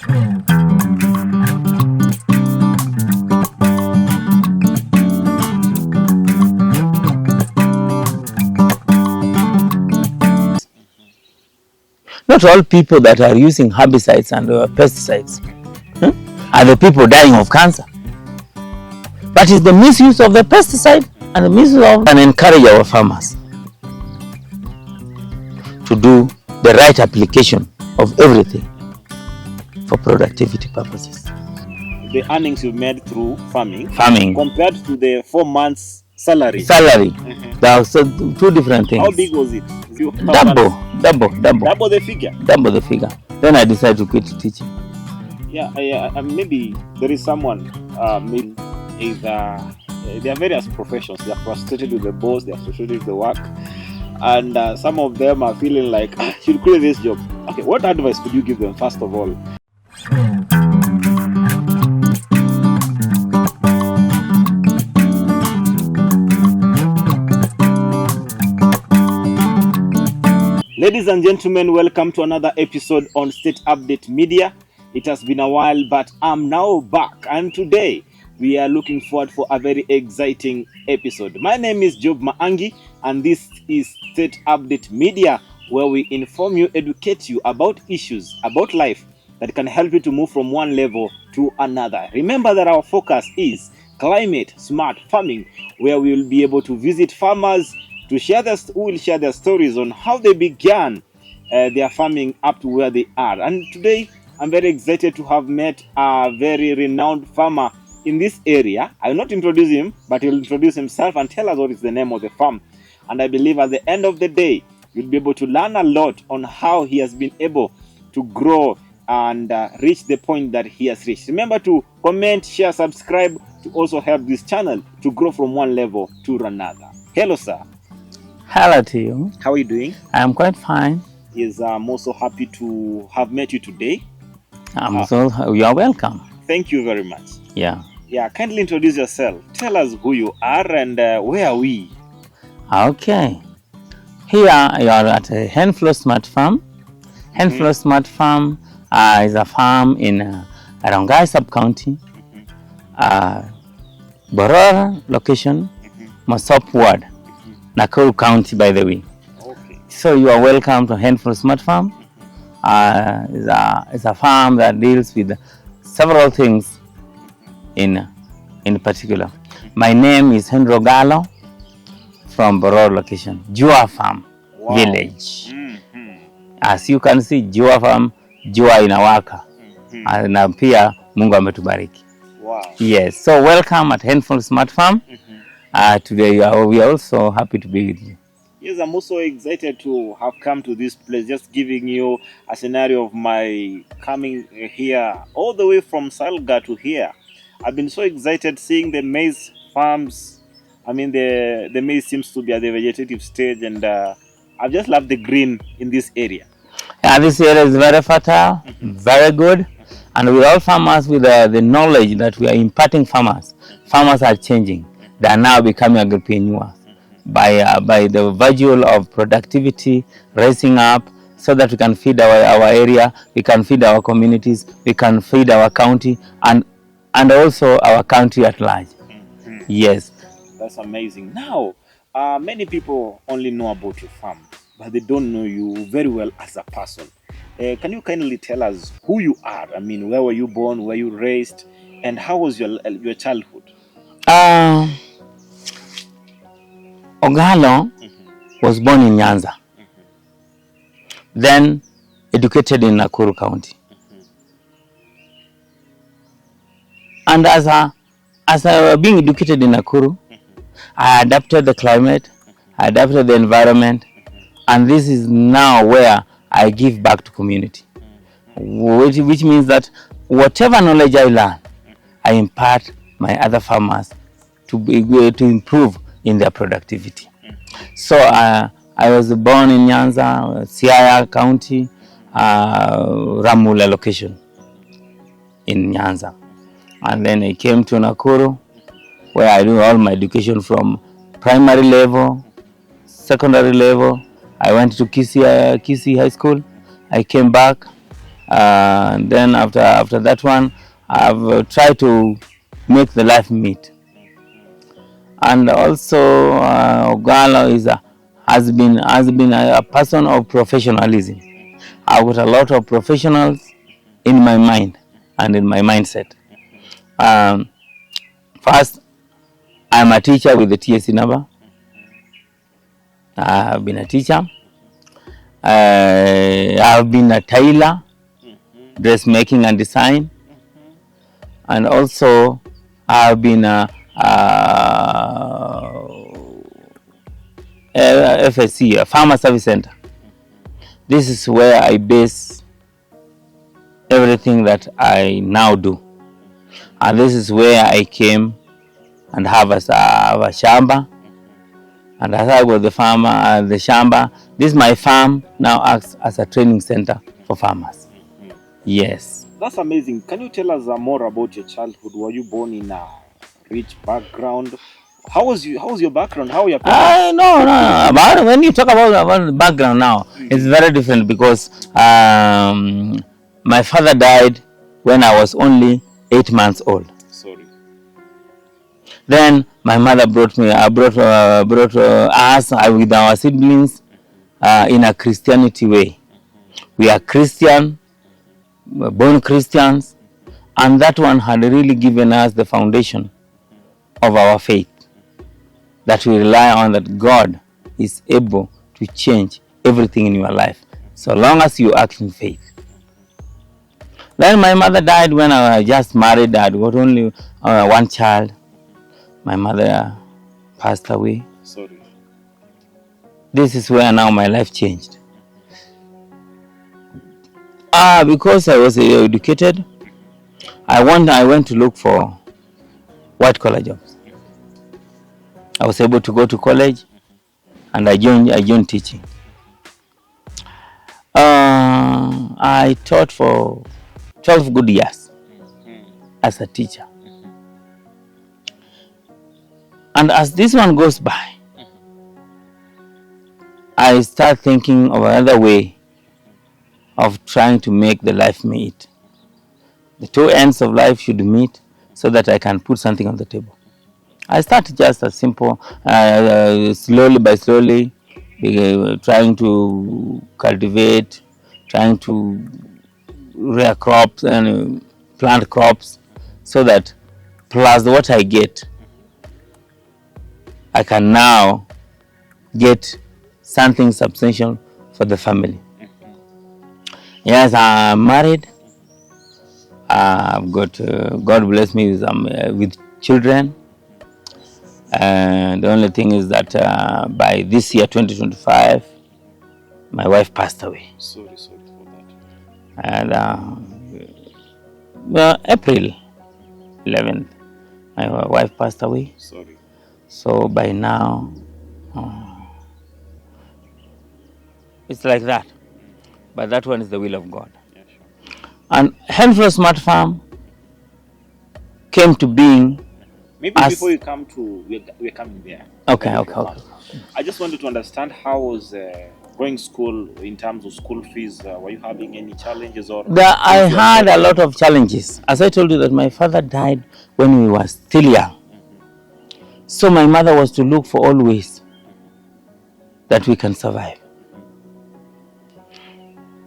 Not all people that are using herbicides and pesticides are the people dying of cancer. But it's the misuse of the pesticide and the misuse of, and encourage our farmers to do the right application of everything for productivity purposes. The earnings you made through farming compared to the 4 months salary. There are two different things. How big was it? Double the figure. Double the figure. Then I decided to quit teaching. Maybe there is someone they are various professions. They are frustrated with the boss, they are frustrated with the work, and some of them are feeling like I should quit this job. Okay, what advice could you give them first of all? Ladies and gentlemen, welcome to another episode on Stateupdate Media. It has been a while, but I'm now back, and today we are looking forward for a very exciting episode. My name is Job Maangi, and this is Stateupdate Media, where we inform you, educate you about issues, about life that can help you to move from one level to another. Remember that our focus is climate smart farming, where we will be able to visit farmers who will share their stories on how they began their farming up to where they are. And today, I'm very excited to have met a very renowned farmer in this area. I will not introduce him, but he will introduce himself and tell us what is the name of the farm. And I believe at the end of the day, you'll be able to learn a lot on how he has been able to grow and reach the point that he has reached. Remember to comment, share, subscribe to also help this channel to grow from one level to another. Hello, sir. Hello to you. How are you doing? I'm quite fine. Yes, I'm also happy to have met you today. You are welcome. Thank you very much. Yeah, kindly introduce yourself. Tell us who you are and where are we? Okay. Here you are at Henflow Smart Farm. Henflow Smart Farm is a farm in Rongai sub-county, Boror location, Mosop ward, Nakuru County, by the way. Okay. So you are welcome to Henflow Smart Farm. It's a farm that deals with several things in particular. My name is Henry Ogalo from Boror location, Jua Farm village. As you can see, Jua Farm, Jua inawaka. Na pia Mungu ametubariki. Wow. Yes, so welcome at Henflow Smart Farm. Today we are also happy to be with you. Yes, I'm also excited to have come to this place, just giving you a scenario of my coming here, all the way from Salga to here. I've been so excited seeing the maize farms. I mean, the maize seems to be at the vegetative stage, and I've just loved the green in this area. Yeah, this area is very fertile, very good, and with all farmers, with the knowledge that we are imparting farmers are changing. They are now becoming agripreneurs. By the virtue of productivity rising up, so that we can feed our area, we can feed our communities, we can feed our county, and also our country at large. Yes. That's amazing. Now, many people only know about your farm, but they don't know you very well as a person. Can you kindly tell us who you are? I mean, where were you born, where you raised, and how was your childhood? Ogalo was born in Nyanza, then educated in Nakuru County. And as I being educated in Nakuru, I adapted the climate, I adapted the environment, and this is now where I give back to community. Which means that whatever knowledge I learn, I impart my other farmers to improve in their productivity. So I was born in Nyanza, Siaya County, Ramula location in Nyanza. And then I came to Nakuru, where I do all my education from primary level, secondary level. I went to Kisii High School. I came back Then after that one, I've tried to make the life meet. And also Ogalo has been a person of professionalism. I've got a lot of professionals in my mind and in my mindset. Um, First, I'm a teacher with the TSC number. I've been a teacher. I've been a tailor, dressmaking and design, and also I've been a FSC, a Farmer Service Center. This is where I base everything that I now do, and this is where I came and have a shamba. And as I was the farmer, the shamba, this my farm now acts as a training center for farmers. Yes. That's amazing. Can you tell us more about your childhood? Were you born in a rich background? How was your background? How were your parents? No. When you talk about the background now, it's very different because my father died when I was only 8 months old. Sorry. Then my mother brought us with our siblings in a Christianity way. We are Christian, born Christians, and that one had really given us the foundation of our faith, that we rely on, that God is able to change everything in your life so long as you act in faith. Then my mother died when I was just married. I had got only one child. My mother passed away. Sorry. This is where now my life changed. Because I was educated, I went to look for white collar jobs. I was able to go to college, and I joined teaching. I taught for 12 good years as a teacher. And as this one goes by, I start thinking of another way of trying to make the life meet. The two ends of life should meet so that I can put something on the table. I started just as simple, slowly by slowly, trying to cultivate, trying to rear crops and plant crops, so that plus what I get, I can now get something substantial for the family. Yes, I'm married. I've got, God bless me with children. And the only thing is that by this year, 2025, my wife passed away. Sorry for that. And April 11th, my wife passed away. Sorry. So by now, it's like that. But that one is the will of God. Yeah, sure. And Henflow Smart Farm came to being. Maybe before you come to, we're coming there. Okay. I just wanted to understand how was going school in terms of school fees. Were you having any challenges or? I had a lot of challenges. As I told you that my father died when we were still young. So my mother was to look for all ways that we can survive.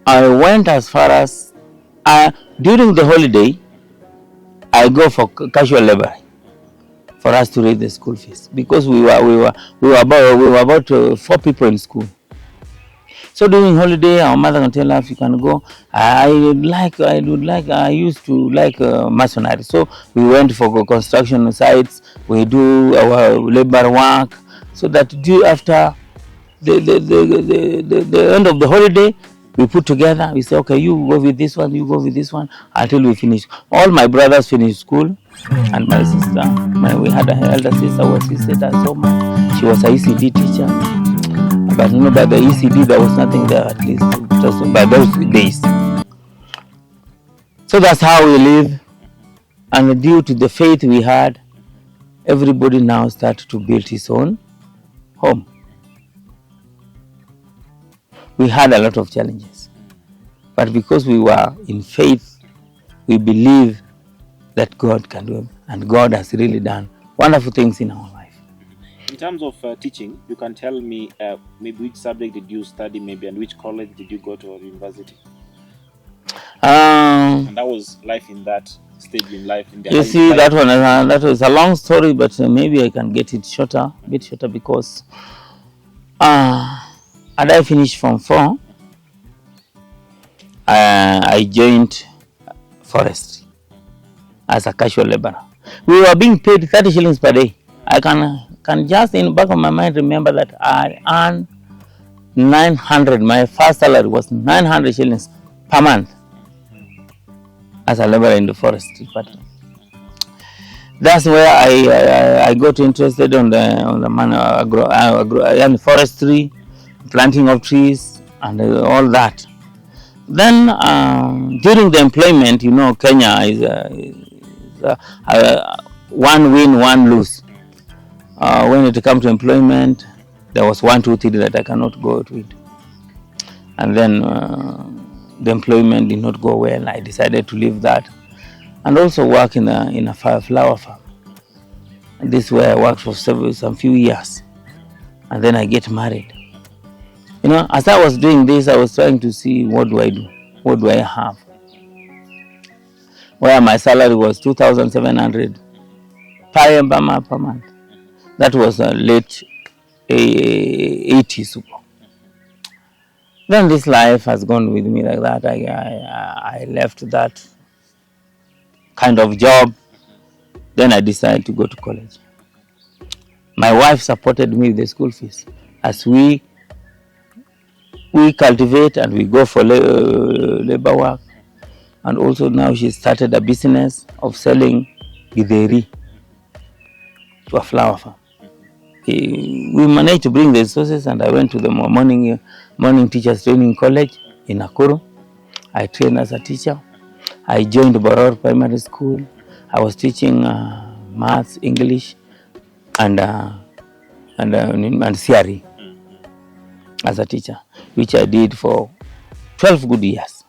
I went as far as during the holiday, I go for casual labor for us to raise the school fees, because we were about 4 people in school. So during holiday, our mother can tell us, you can go. I used to like masonry. So we went for construction sites. We do our labor work, so that after the end of the holiday, we put together. We say, okay, you go with this one, you go with this one, until we finish. All my brothers finished school, and my sister, we had an elder sister who assisted us so much. She was a ECD teacher. But by the ECD, there was nothing there, at least just by those days. So that's how we live. And due to the faith we had, everybody now started to build his own home. We had a lot of challenges. But because we were in faith, we believe that God can do it. And God has really done wonderful things in our life. In terms of teaching, you can tell me maybe which subject did you study, maybe, and which college did you go to or university? And that was life in that stage in life. In the You see, that one, that was a long story, but maybe I can get it shorter, a bit shorter, because and I finished from 4. I joined forestry as a casual laborer. We were being paid 30 shillings per day. I can just in the back of my mind remember that I earned 900. My first salary was 900 shillings per month as a laborer in the forestry department. That's where I got interested on the forestry, planting of trees, and all that. Then during the employment, you know, Kenya is one win, one lose. When it comes to employment, there was 1, 2, 3 that I cannot go to it. And then the employment did not go well. I decided to leave that and also work in a flower farm. And this is where I worked for some few years. And then I get married. You know, as I was doing this, I was trying to see, what do I do? What do I have? Where my salary was 2,700 per month. That was late 80s. Then this life has gone with me like that. I left that kind of job. Then I decided to go to college. My wife supported me with the school fees. As we cultivate and we go for labor work. And also now she started a business of selling githeri to a flower farm. We managed to bring the resources, and I went to the morning teachers training college in Nakuru. I trained as a teacher. I joined Boror Primary School. I was teaching maths, English, and CRE as a teacher, which I did for 12 good years.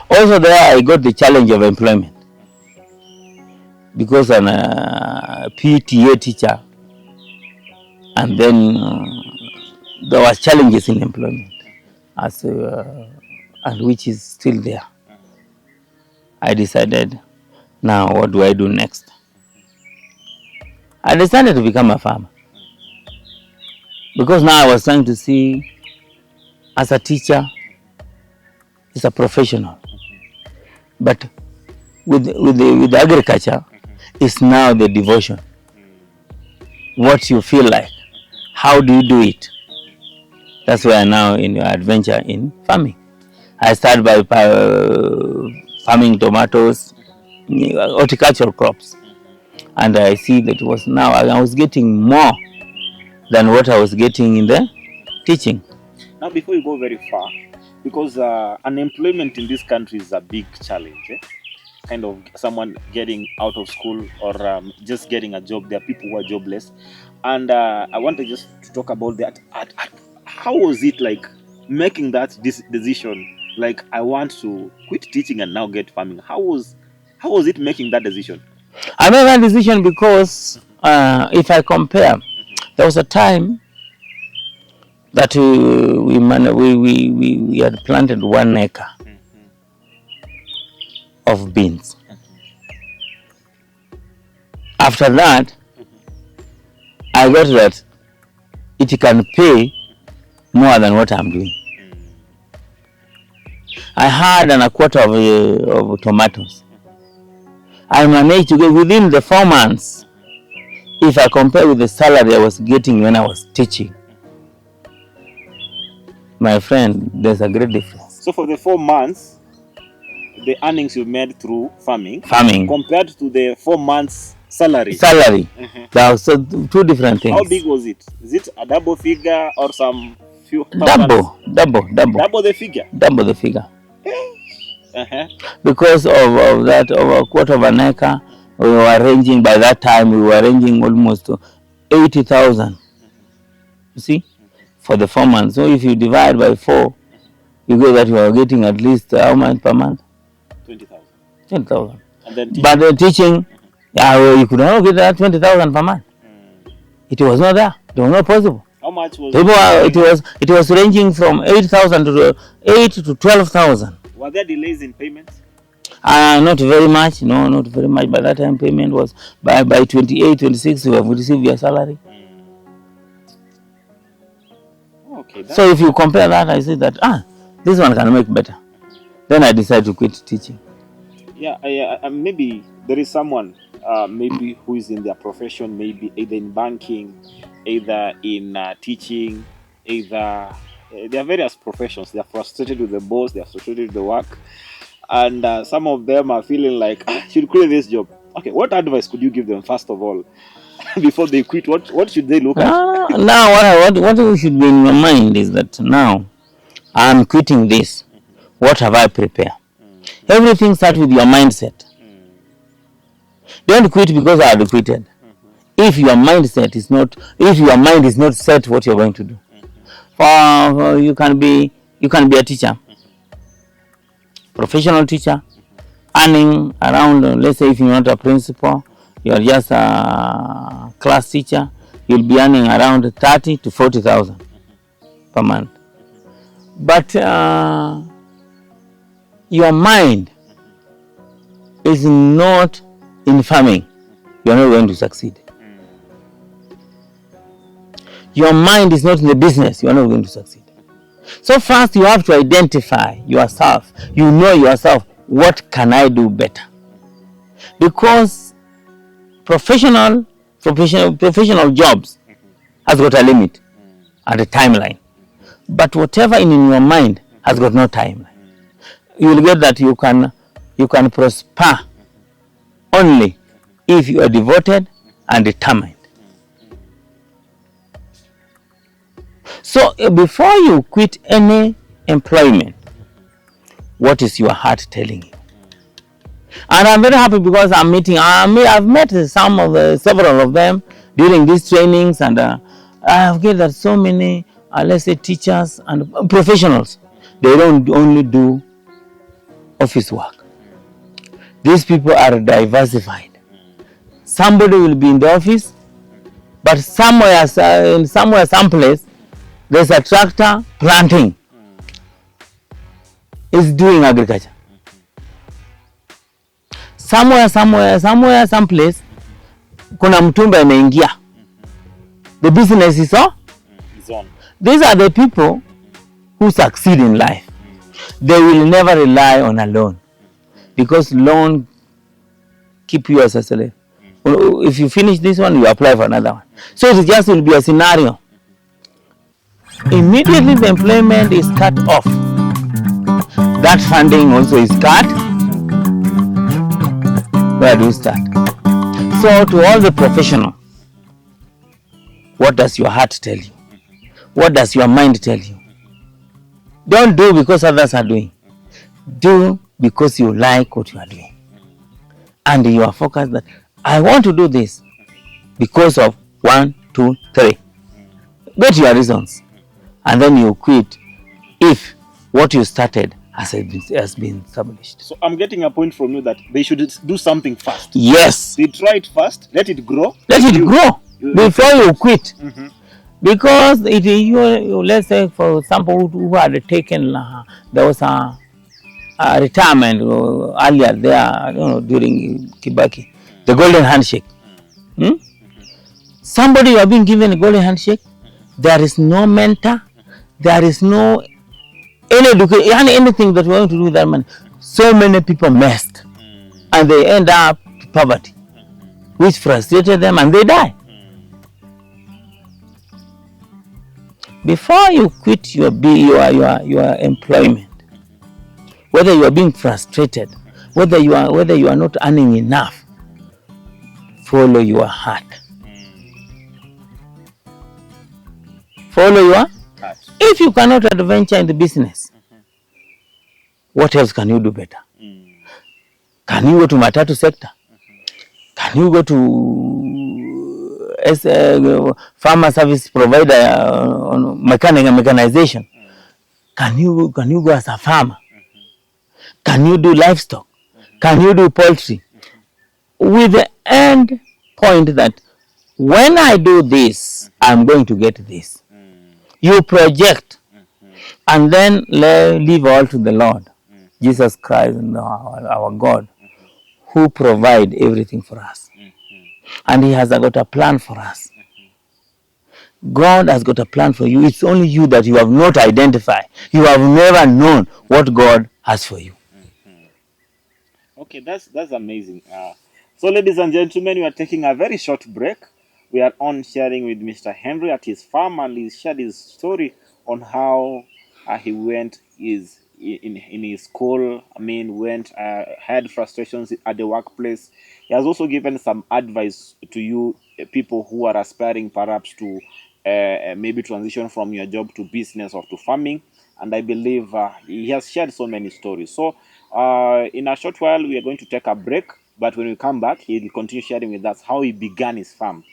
Also there I got the challenge of employment, because I'm a PTA teacher, and then there was challenges in employment, and which is still there. I decided, now what do I do next? I decided to become a farmer, because now I was trying to see, as a teacher, it's a professional, but with agriculture, it's now the devotion. What you feel like, how do you do it? That's why now in your adventure in farming. I started by farming tomatoes, horticultural crops, and I see that it was now I was getting more than what I was getting in the teaching. Now, before you go very far, because unemployment in this country is a big challenge. Kind of someone getting out of school or just getting a job. There are people who are jobless, and I wanted just to talk about that. How was it like making that decision? Like, I want to quit teaching and now get farming. How was it making that decision? I made that decision because if I compare, there was a time that we had planted 1 acre of beans. After that, I got that it can pay more than what I'm doing. I had a quarter of tomatoes. I managed to get within the 4 months. If I compare with the salary I was getting when I was teaching, my friend, there's a great difference. So for the 4 months, the earnings you made through farming compared to the 4 months salary. There are two different things. How big was it? Is it a double figure or some few double the figure? Double the figure. Because of that, over a quarter of an acre, we were ranging, by that time we were ranging almost to 80,000. You see, for the 4 months. So if you divide by 4, you get that you are getting at least how much per month? 20,000. 10,000. And then teaching. But the teaching, well, you could not get that 20,000 per month. It was not there. It was not possible. How much was it was ranging from 8,000 to 8 to 12,000. Were there delays in payments? Not very much. No, not very much. By that time, payment was by 28, 26, you have received your salary. Okay. So if you compare that, I say that this one can make better. Then I decided to quit teaching. Yeah, maybe there is someone maybe who is in their profession, maybe either in banking, either in teaching, either there are various professions. They are frustrated with the boss, they are frustrated with the work, and some of them are feeling like I should quit this job. Okay, what advice could you give them first of all before they quit? What should they look at? Now, what should be in your mind is that now I'm quitting this. What have I prepared? Everything starts with your mindset. Don't quit because I had quitted. If your mindset is not, if your mind is not set, what you're going to do. For you can be a teacher, professional teacher, earning around, let's say if you're not a principal, you're just a class teacher, you'll be earning around 30 to 40,000 per month. But your mind is not in farming, you're not going to succeed. Your mind is not in the business, you're not going to succeed. So first you have to identify yourself. You know yourself, what can I do better? Because professional jobs has got a limit and a timeline. But whatever in your mind has got no timeline. You will get that you can prosper only if you are devoted and determined. So before you quit any employment, what is your heart telling you? And I'm very happy because I've met several of them during these trainings, and I have get that so many, let's say, teachers and professionals, they don't only do office work. These people are diversified. Somebody will be in the office, but someplace, there's a tractor planting. Is doing agriculture. Someplace, kuna mtumba imeingia. The business is on. These are the people who succeed in life. They will never rely on a loan, because loan keep you as a slave. If you finish this one, you apply for another one. So it just will be a scenario. Immediately the employment is cut off. That funding also is cut. Where do you start? So to all the professionals, what does your heart tell you? What does your mind tell you? Don't do because others are doing. Do because you like what you are doing. And you are focused that I want to do this because of 1, 2, 3. Get your reasons. And then you quit if what you started has been established. So I'm getting a point from you that they should do something fast. Yes. They try it first, let it grow. Let it grow before you quit. Because if you let's say for example who had taken, there was a retirement earlier there, during Kibaki, the golden handshake. Somebody you have been given a golden handshake, there is no mentor, there is no any education, anything that we want to do with that money. So many people messed, and they end up to poverty, which frustrated them, and they die. Before you quit your employment, whether you are being frustrated, whether you are not earning enough, follow your heart. Follow your heart. If you cannot adventure in the business, what else can you do better? Can you go to matatu sector? Can you go to as a farmer service provider on mechanization. Can you go as a farmer? Can you do livestock? Can you do poultry? With the end point that when I do this, I'm going to get this. You project and then leave all to the Lord, Jesus Christ, and our God, who provide everything for us. And he has got a plan for us. God has got a plan for you. It's only you that you have not identified. You have never known what God has for you. Okay, that's amazing. So, ladies and gentlemen, we are taking a very short break. We are on sharing with Mr. Henry at his farm, and he shared his story on how he went in his school. Had frustrations at the workplace. He has also given some advice to you people who are aspiring perhaps to maybe transition from your job to business or to farming. And I believe he has shared so many stories. So in a short while, we are going to take a break. But when we come back, he will continue sharing with us how he began his farm.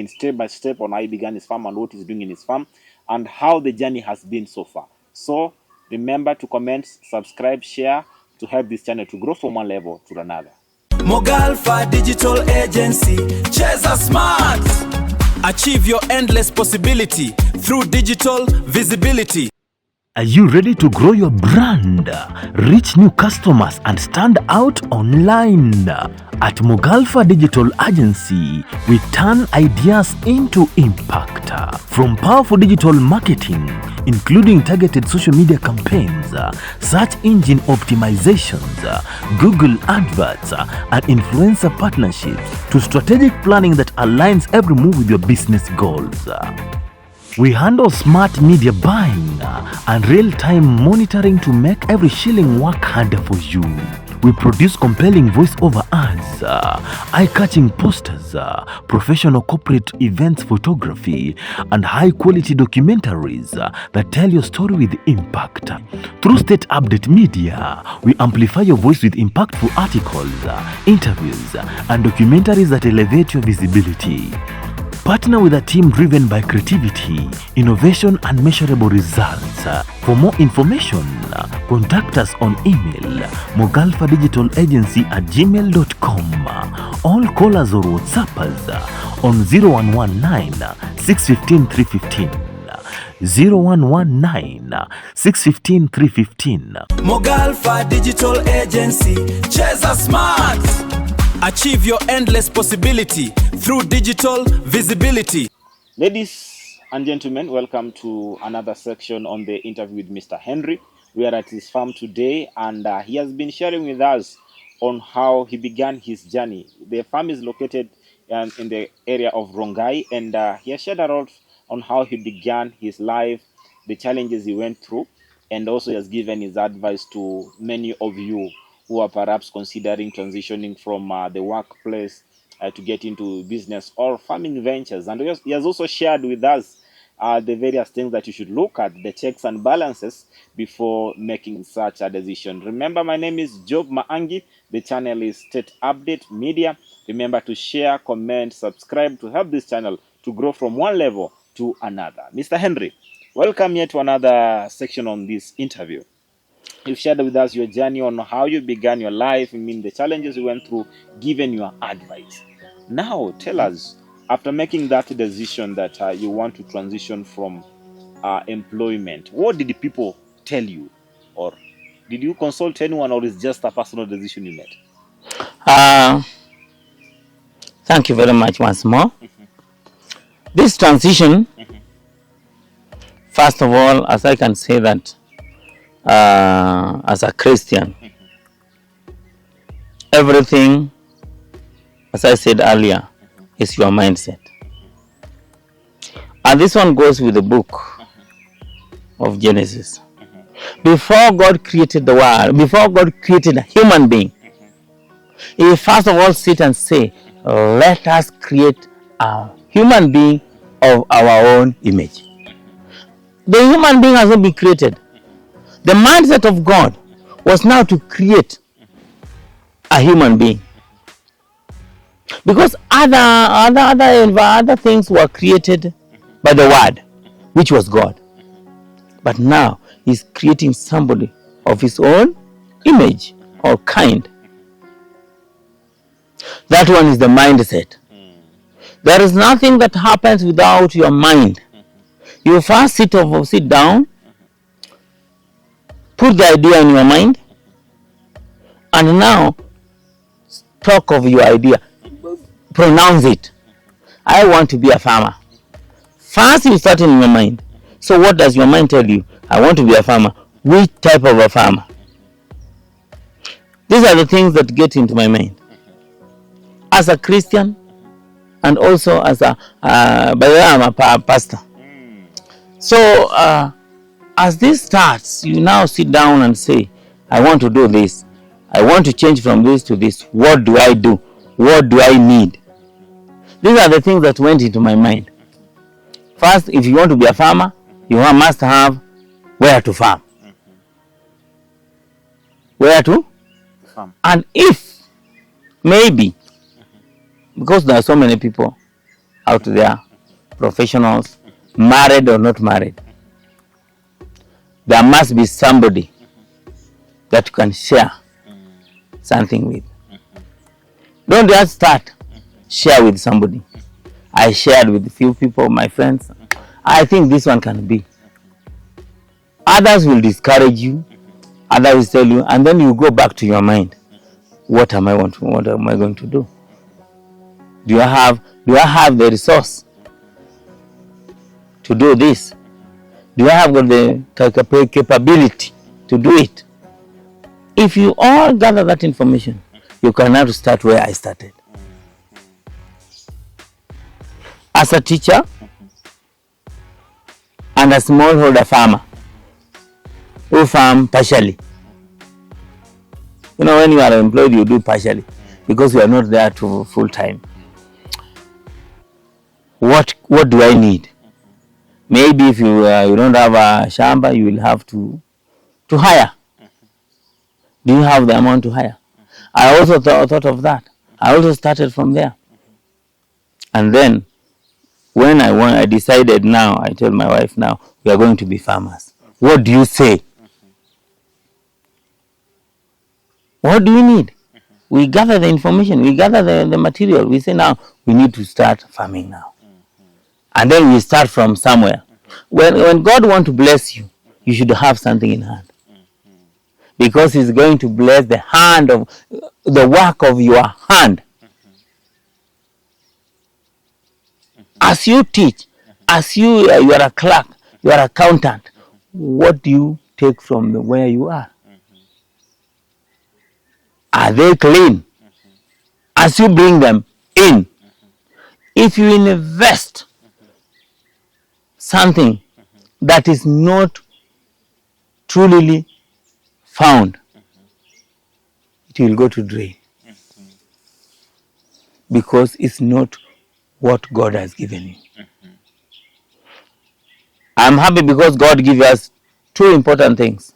Step by step on how he began his farm and what he's doing in his farm and how the journey has been so far. So remember to comment, subscribe, share to help this channel to grow from one level to another. Mogalfa Digital Agency, Cheza Smart. Achieve your endless possibility through digital visibility. Are you ready to grow your brand, reach new customers, and stand out online? At Mogalfa Digital Agency, we turn ideas into impact. From powerful digital marketing, including targeted social media campaigns, search engine optimizations, Google adverts, and influencer partnerships, to strategic planning that aligns every move with your business goals. We handle smart media buying and real-time monitoring to make every shilling work harder for you. We produce compelling voice-over ads, eye-catching posters, professional corporate events photography, and high-quality documentaries that tell your story with impact. Through Stateupdate Media, we amplify your voice with impactful articles, interviews, and documentaries that elevate your visibility. Partner with a team driven by creativity, innovation, and measurable results. For more information, contact us on email mogalfadigitalagency@gmail.com. All callers or WhatsAppers on 0119 615 315. 0119 615 315. Mogalfa Digital Agency, Cheza Smart. Achieve your endless possibility through digital visibility. Ladies and gentlemen, welcome to another section on the interview with Mr. Henry. We are at his farm today, and he has been sharing with us on how he began his journey. The farm is located in the area of Rongai, and he has shared a lot on how he began his life, the challenges he went through, and also he has given his advice to many of you who are perhaps considering transitioning from the workplace to get into business or farming ventures. And he has also shared with us the various things that you should look at, the checks and balances before making such a decision. Remember, my name is Job Maangi. The channel is Stateupdate Media. Remember to share, comment, subscribe to help this channel to grow from one level to another. Mr. Henry, welcome here to another section on this interview. You've shared with us your journey on how you began your life, the challenges you went through, given your advice. Now, tell us, after making that decision that you want to transition from employment, what did the people tell you? Or did you consult anyone, or is just a personal decision you made? Thank you very much once more. This transition, first of all, as I can say that, as a Christian, everything, as I said earlier, is your mindset. And this one goes with the book of Genesis. Before God created the world, before God created a human being, He first of all sit and say, let us create a human being of our own image. The human being has not been created. The mindset of God was now to create a human being. Because other things were created by the word, which was God. But now he's creating somebody of his own image or kind. That one is the mindset. There is nothing that happens without your mind. You first sit down, put the idea in your mind, and now talk of your idea. Pronounce it. I want to be a farmer. First you start in your mind. So what does your mind tell you? I want to be a farmer. Which type of a farmer? These are the things that get into my mind. As a Christian, and also as a, by the way, I'm a pastor. So as this starts, you now sit down and say, I want to do this. I want to change from this to this. What do I do? What do I need? These are the things that went into my mind. First, if you want to be a farmer, you must have where to farm. Where to farm. And if, maybe, because there are so many people out there, professionals, married or not married, there must be somebody that you can share something with. Don't just start, share with somebody. I shared with a few people, my friends. I think this one can be. Others will discourage you, others will tell you, and then you go back to your mind. What am I going to do? Do I have the resource to do this? Do I have the capability to do it? If you all gather that information, you can now start where I started. As a teacher and a smallholder farmer who farm partially. You know, when you are employed, you do partially because you are not there to full time. What do I need? Maybe if you don't have a shamba, you will have to hire. Do you have the amount to hire? I also thought of that. I also started from there. And then when I decided now, I told my wife now, we are going to be farmers. What do you say? What do we need? We gather the information, we gather the material. We say now, we need to start farming now. And then we start from somewhere. When God wants to bless you, you should have something in hand. Because he's going to bless the hand of the work of your hand. As you teach, as you are a clerk, you are an accountant, what do you take from where you are? Are they clean? As you bring them in, if you invest something that is not truly found, it will go to drain. Because it's not what God has given you. I'm happy because God gives us two important things.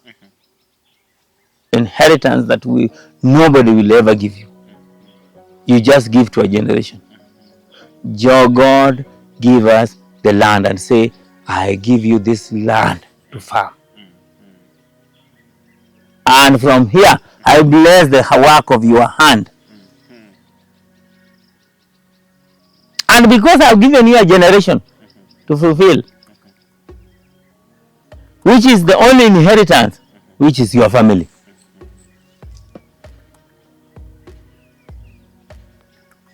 Inheritance that nobody will ever give you. You just give to a generation. God give us the land and say, I give you this land to farm. And from here, I bless the work of your hand. And because I've given you a generation to fulfill, which is the only inheritance, which is your family.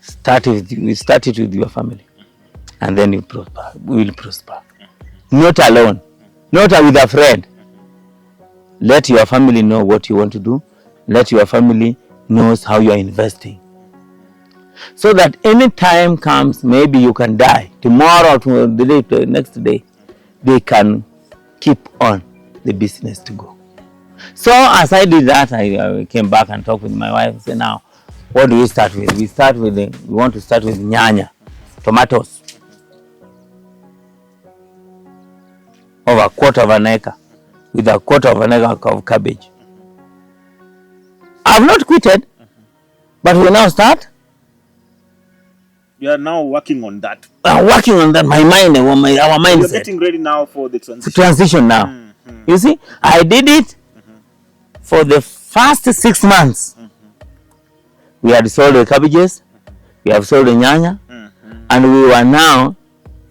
Start it with your family, and then you will prosper. Not alone, not with a friend. Let your family know what you want to do. Let your family knows how you are investing. So that any time comes, maybe you can die tomorrow or the next day, they can keep on the business to go. So as I did that, I came back and talked with my wife and said, now, what do we start with? We want to start with nyanya, tomatoes, of a quarter of an acre, with a quarter of an acre of cabbage. I've not quitted, but we now start You are now working on that. I'm working on that. My mind, our You're mindset. getting ready now for the transition. Transition now. You see, I did it for the first 6 months. We had sold the cabbages, we have sold the nyanya, and we were now,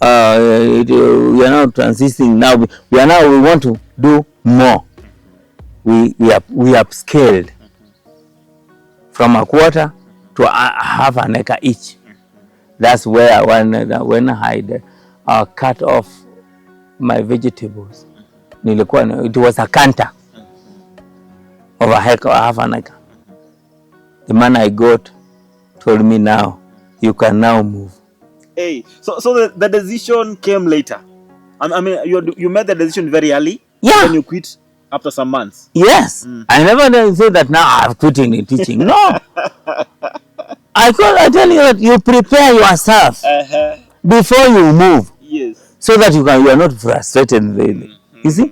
we are now transitioning. Now we want to do more. We upscaled from a quarter to half an acre each. That's where when I cut off my vegetables, it was a canter of a hectare, half an acre. The man I got told me, now you can now move. Hey, so the decision came later. I mean, you made the decision very early. Yeah. When you quit after some months. Yes. I never say that now I'm quitting the teaching. No. I tell you that you prepare yourself before you move. Yes. So that you are not frustrated. Really. You see,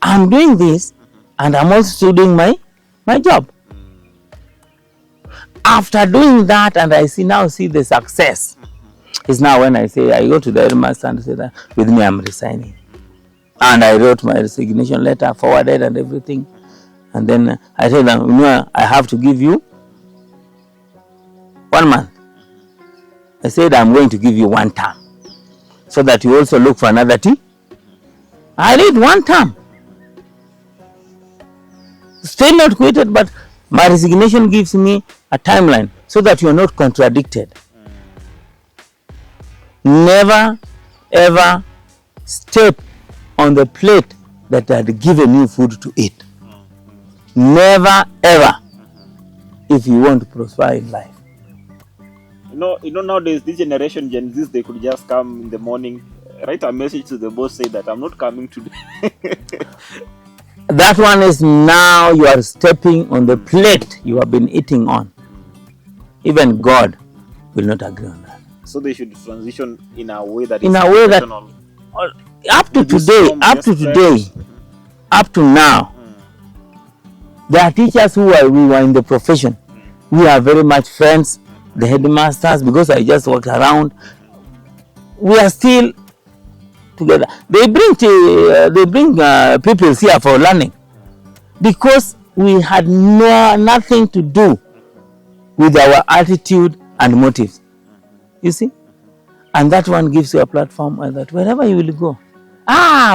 I'm doing this, and I'm also doing my job. After doing that, and I see the success, is now when I go to the headmaster and say that with me I'm resigning. And I wrote my resignation letter, forwarded and everything. And then I told them, I have to give you 1 month. I said, I'm going to give you 1 term, so that you also look for another tea. I did 1 term. Still not quitted, but my resignation gives me a timeline so that you are not contradicted. Never ever step on the plate that had given you food to eat. Never ever, if you want to prosper in life. You know nowadays, this generation, Gen Zs, they could just come in the morning, write a message to the boss, say that I'm not coming today. That one is now you are stepping on the plate you have been eating on. Even God will not agree on that. So they should transition in a way that up to today, up to now, there are teachers we were in the profession. We are very much friends. The headmasters, because I just walk around, we are still together. They bring people here for learning, because we had nothing to do with our attitude and motives. You see, and that one gives you a platform, and that wherever you will go,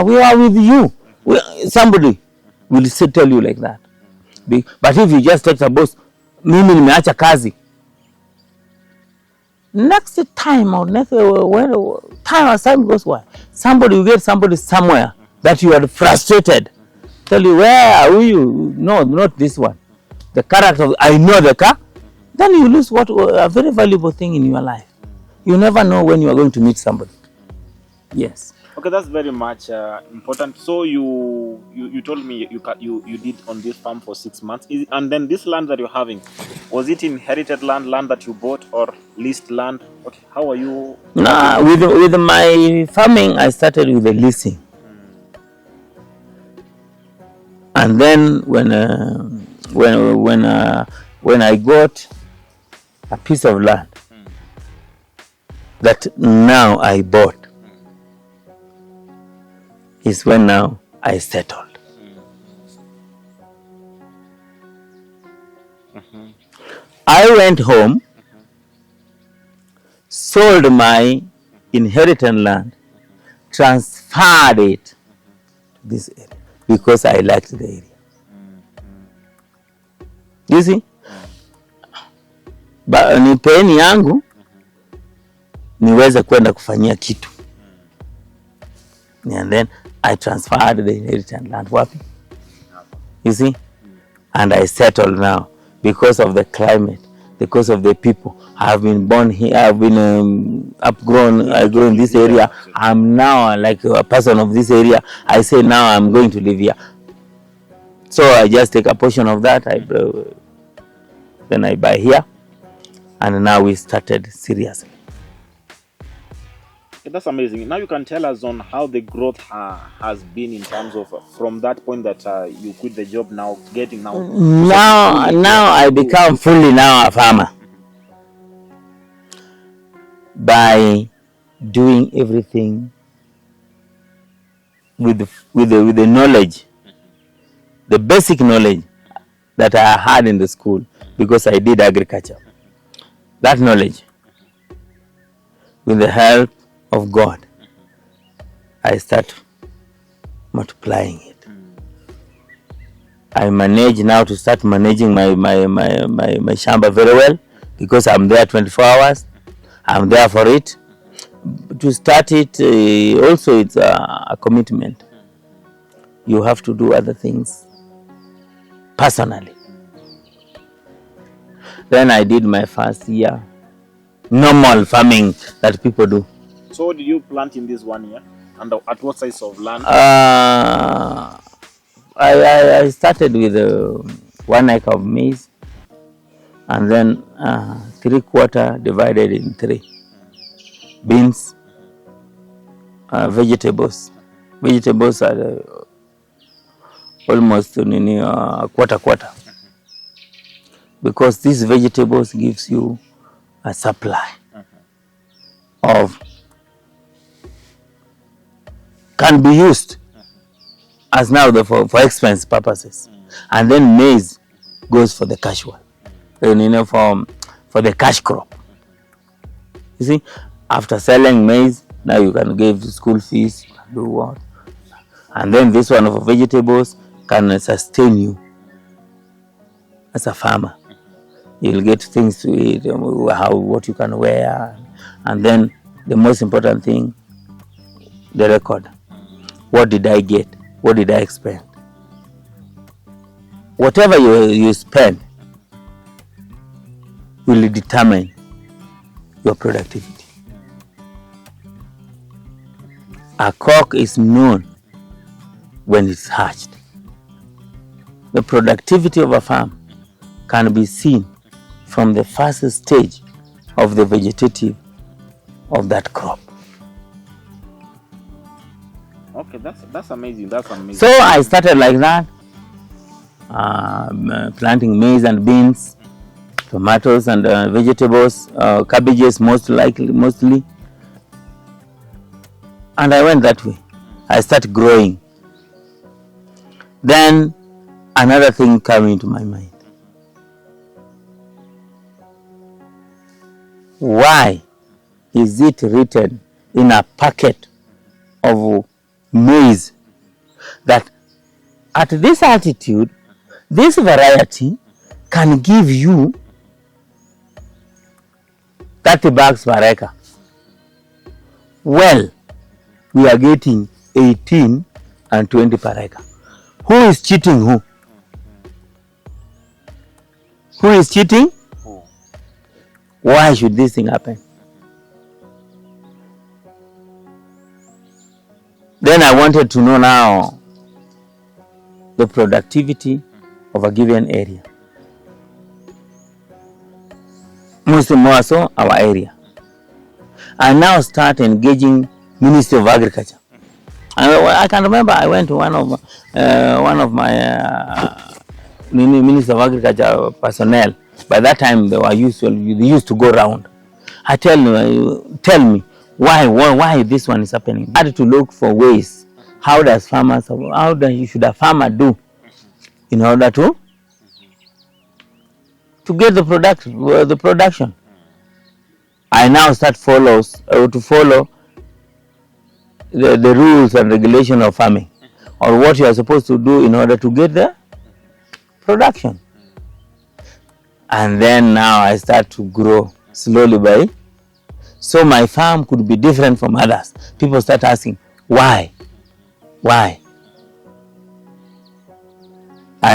we are with you. Somebody will still tell you like that. But if you just take the boss, mimi nimeacha kazi, next time or next time as time goes by, somebody will get somebody somewhere that you are frustrated, tell you, where are you? No, not this one. The character, I know the car. Then you lose a very valuable thing in your life. You never know when you are going to meet somebody. Yes. Okay, that's very much important. So you told me you did on this farm for 6 months, and then this land that you're having, was it inherited land that you bought, or leased land? Okay, how are you? No, with my farming, I started with the leasing, and then when I got a piece of land that now I bought, is when now I settled. I went home, sold my inheritance land, transferred it to this area because I liked the area. You see? Ni peni yangu niweze kwenda kufanyia kitu. And then I transferred the inheritance land. You see? And I settled now because of the climate, because of the people. I've been born here, I've been I grew in this area. I'm now like a person of this area. I say now I'm going to live here. So I just take a portion of that, then I buy here, and now we started seriously. That's amazing. Now you can tell us on how the growth has been in terms of from that point that you quit the job, now getting now. Now I become fully now a farmer. by doing everything with the knowledge, the basic knowledge that I had in the school, because I did agriculture. That knowledge, with the help of God, I start multiplying it. I manage now to start managing my shamba very well, because I'm there 24 hours. I'm there for it. To start it, also it's a commitment. You have to do other things personally. Then I did my first year normal farming that people do. So what did you plant in this 1 year? And at what size of land? I started with 1 acre of maize, and then 3/4 divided in 3. Beans, vegetables. Vegetables are almost quarter. Because these vegetables gives you a supply of, can be used as now for expense purposes, and then maize goes for the casual, for the cash crop. You see, after selling maize, now you can give school fees, you can do what, and then this one for vegetables can sustain you as a farmer. You'll get things to eat, what you can wear, and then the most important thing, the record. What did I get? What did I expend? Whatever you spend will determine your productivity. A cock is known when it's hatched. The productivity of a farm can be seen from the first stage of the vegetative of that crop. Okay, that's amazing. That's amazing. So I started like that, planting maize and beans, tomatoes and vegetables, cabbages mostly, and I went that way. I started growing. Then another thing came into my mind. Why is it written in a packet of maize that at this altitude, this variety can give you 30 bags per acre? Well, we are getting 18 and 20 per acre. Who is cheating who? Who is cheating? Why should this thing happen? Then I wanted to know now the productivity of a given area. Mostly more so our area. I now start engaging Ministry of Agriculture. I can remember I went to one of my Ministry of Agriculture personnel. By that time they used to go around. I tell me why this one is happening. I had to look for ways. How should a farmer do in order to get the production? I now start to follow the rules and regulation of farming, or what you are supposed to do in order to get the production. And then now I start to grow slowly so my farm could be different from others. People start asking, why? I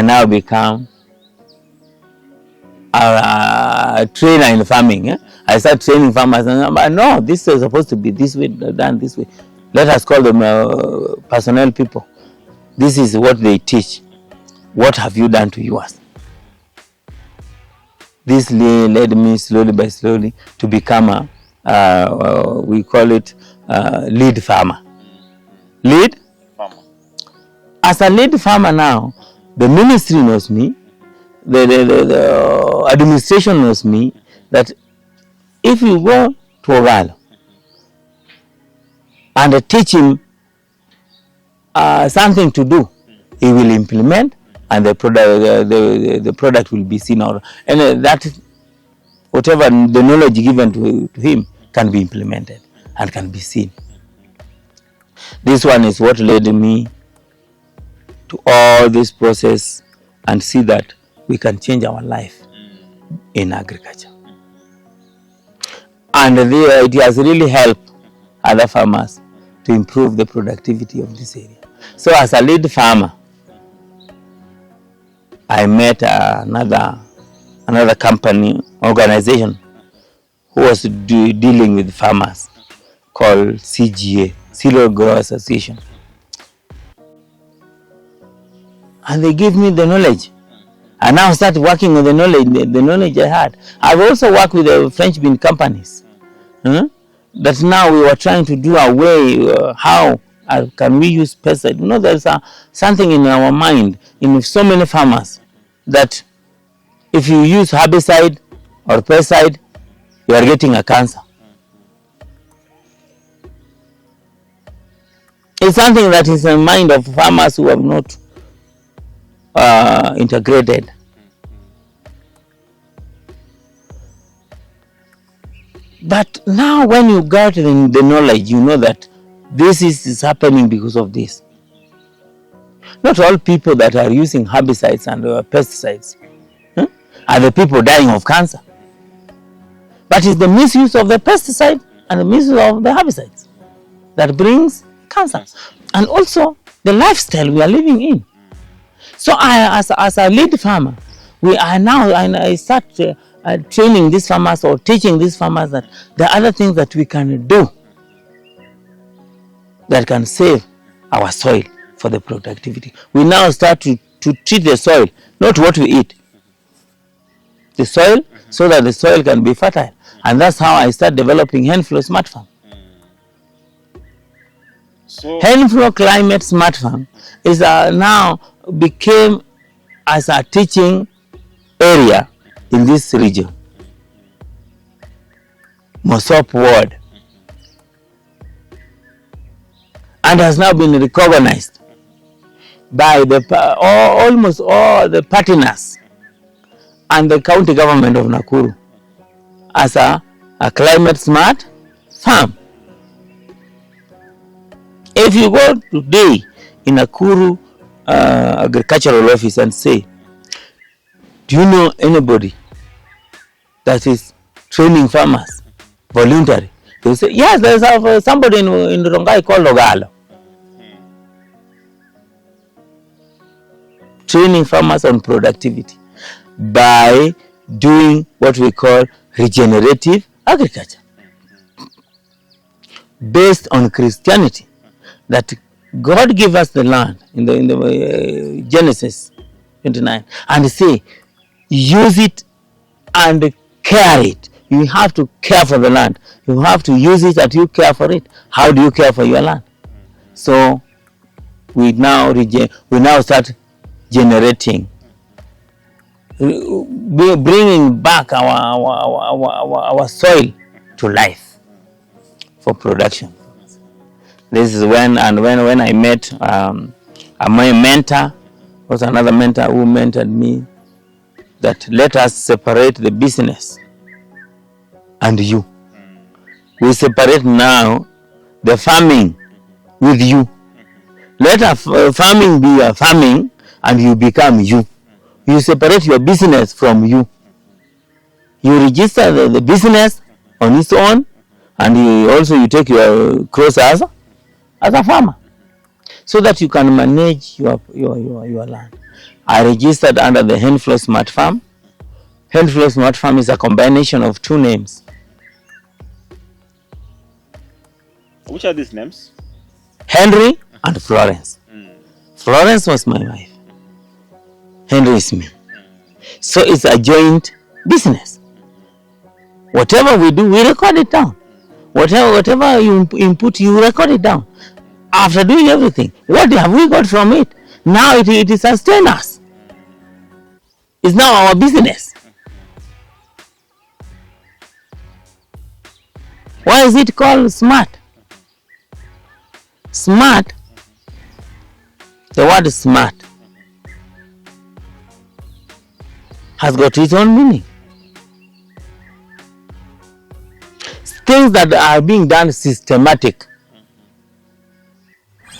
now become a trainer in farming. I start training farmers, and no, this is supposed to be this way, done this way. Let us call them personnel people. This is what they teach. What have you done to yours? This led me slowly to become we call it lead farmer. Lead farmer. As a lead farmer now, the ministry knows me, the administration knows me, that if you go to Ogalo and teach him something to do. He will implement, and the product will be seen out. And that whatever the knowledge given to him can be implemented and can be seen. This one is what led me to all this process and see that we can change our life in agriculture. And it has really helped other farmers to improve the productivity of this area. So as a lead farmer, I met another company, organization, who was dealing with farmers called CGA, Cereal Growers Association. And they gave me the knowledge. I now started working with the knowledge I had. I've also worked with the French bean companies. That now we were trying to do a way, how can we use pesticide? You know, there's something in our mind, in so many farmers, that if you use herbicide or pesticide, you are getting a cancer. It's something that is in the mind of farmers who have not integrated. But now when you got the knowledge, you know that this is happening because of this. Not all people that are using herbicides and pesticides are the people dying of cancer. But it's the misuse of the pesticide and the misuse of the herbicides that brings cancer. And also the lifestyle we are living in. So as a lead farmer, I start training these farmers or teaching these farmers that there are other things that we can do that can save our soil for the productivity. We now start to treat the soil, not what we eat, the soil, so that the soil can be fertile. And that's how I start developing Henflow Smart Farm. So Henflow Climate Smart Farm is now became as a teaching area in this region, Mosop Ward, and has now been recognized by almost all the partners and the county government of Nakuru as a climate smart farm. If you go today in Nakuru agricultural office and say, do you know anybody that is training farmers voluntary? They will say, yes, there's somebody in Rongai called Ogalo. Training farmers on productivity by doing what we call regenerative agriculture, based on Christianity, that God gave us the land in the Genesis 29 and say, use it and care it. You have to care for the land. You have to use it and you care for it. How do you care for your land? So we now start generating, bringing back our soil to life for production. This is when I met my mentor, was another mentor who mentored me, that let us separate the business and you. We separate now the farming with you. Let farming be a farming and you become you. You separate your business from you. You register the business on its own, and you take your cross as a farmer, so that you can manage your land. I registered under the Henflow Smart Farm. Henflow Smart Farm is a combination of two names. which are these names? Henry and Florence. Florence was my wife. Henry is me. So it's a joint business. Whatever we do, we record it down. Whatever you input, you record it down. After doing everything, what have we got from it? Now it sustains us. It's now our business. Why is it called smart? Smart, the word smart has got its own meaning. Things that are being done systematic,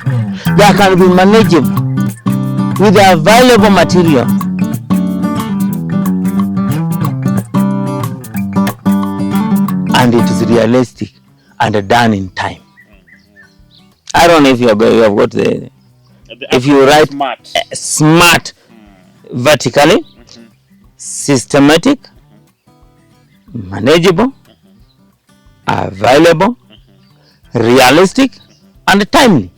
they can be manageable with the available material. And it is realistic and done in time. I don't know if you have got the if you write smart vertically, systematic, manageable, available, realistic, and timely.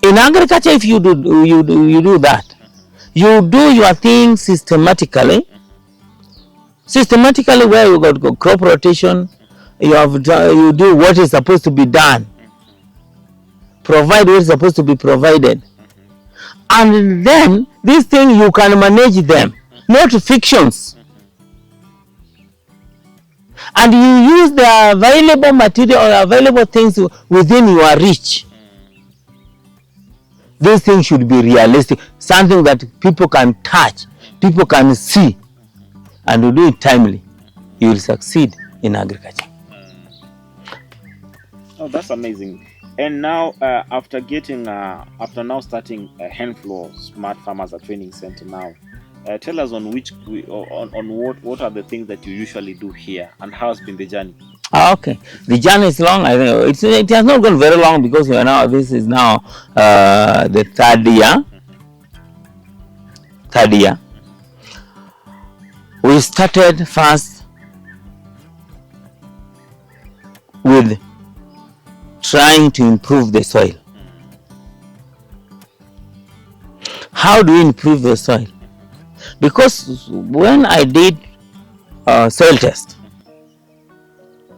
In agriculture, if you do that, you do your thing systematically. Systematically, where you got crop rotation, you do what is supposed to be done, provide what is supposed to be provided, and then these things you can manage them, not fictions. And you use the available material or available things within your reach. These things should be realistic, something that people can touch, people can see, and you do it timely. You will succeed in agriculture. Oh, that's amazing. And now, after now starting Henflow Smart Farm as a training center now, tell us on what are the things that you usually do here, and how has been the journey? Okay, the journey is long. I think it has not gone very long, because this is now the third year. We started first with trying to improve the soil. How do we improve the soil? Because when I did soil test,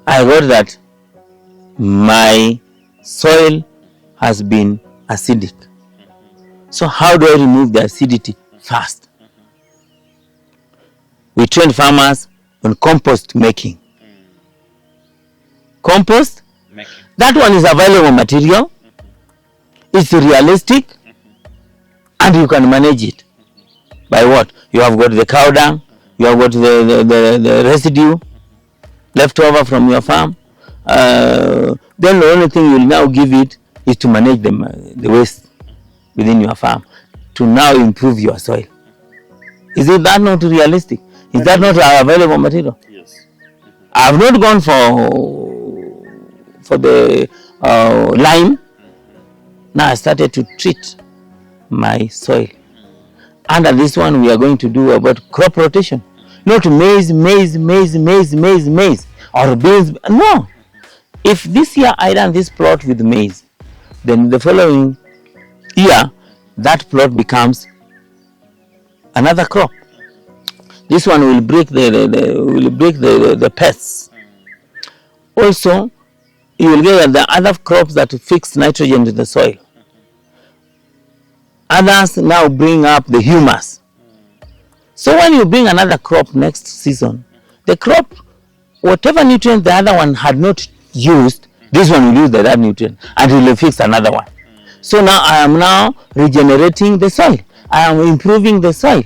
I got that my soil has been acidic. So how do I remove the acidity first? We train farmers on compost making. Compost, that one is available material, it's realistic, and you can manage it. By what? You have got the cow dung, you have got the residue left over from your farm. Then the only thing you will now give it is to manage the waste within your farm, to now improve your soil. Is it that not realistic? Is that not available material? Yes. I have not gone for the lime. Now I started to treat my soil. Under this one, we are going to do about crop rotation. Not maize, or beans. No. If this year I done this plot with maize, then the following year, that plot becomes another crop. This one will break the pests. Also, you will get the other crops that fix nitrogen to the soil. Others now bring up the humus. So when you bring another crop next season, the crop, whatever nutrient the other one had not used, this one will use that nutrient and it will fix another one. So now I am now regenerating the soil. I am improving the soil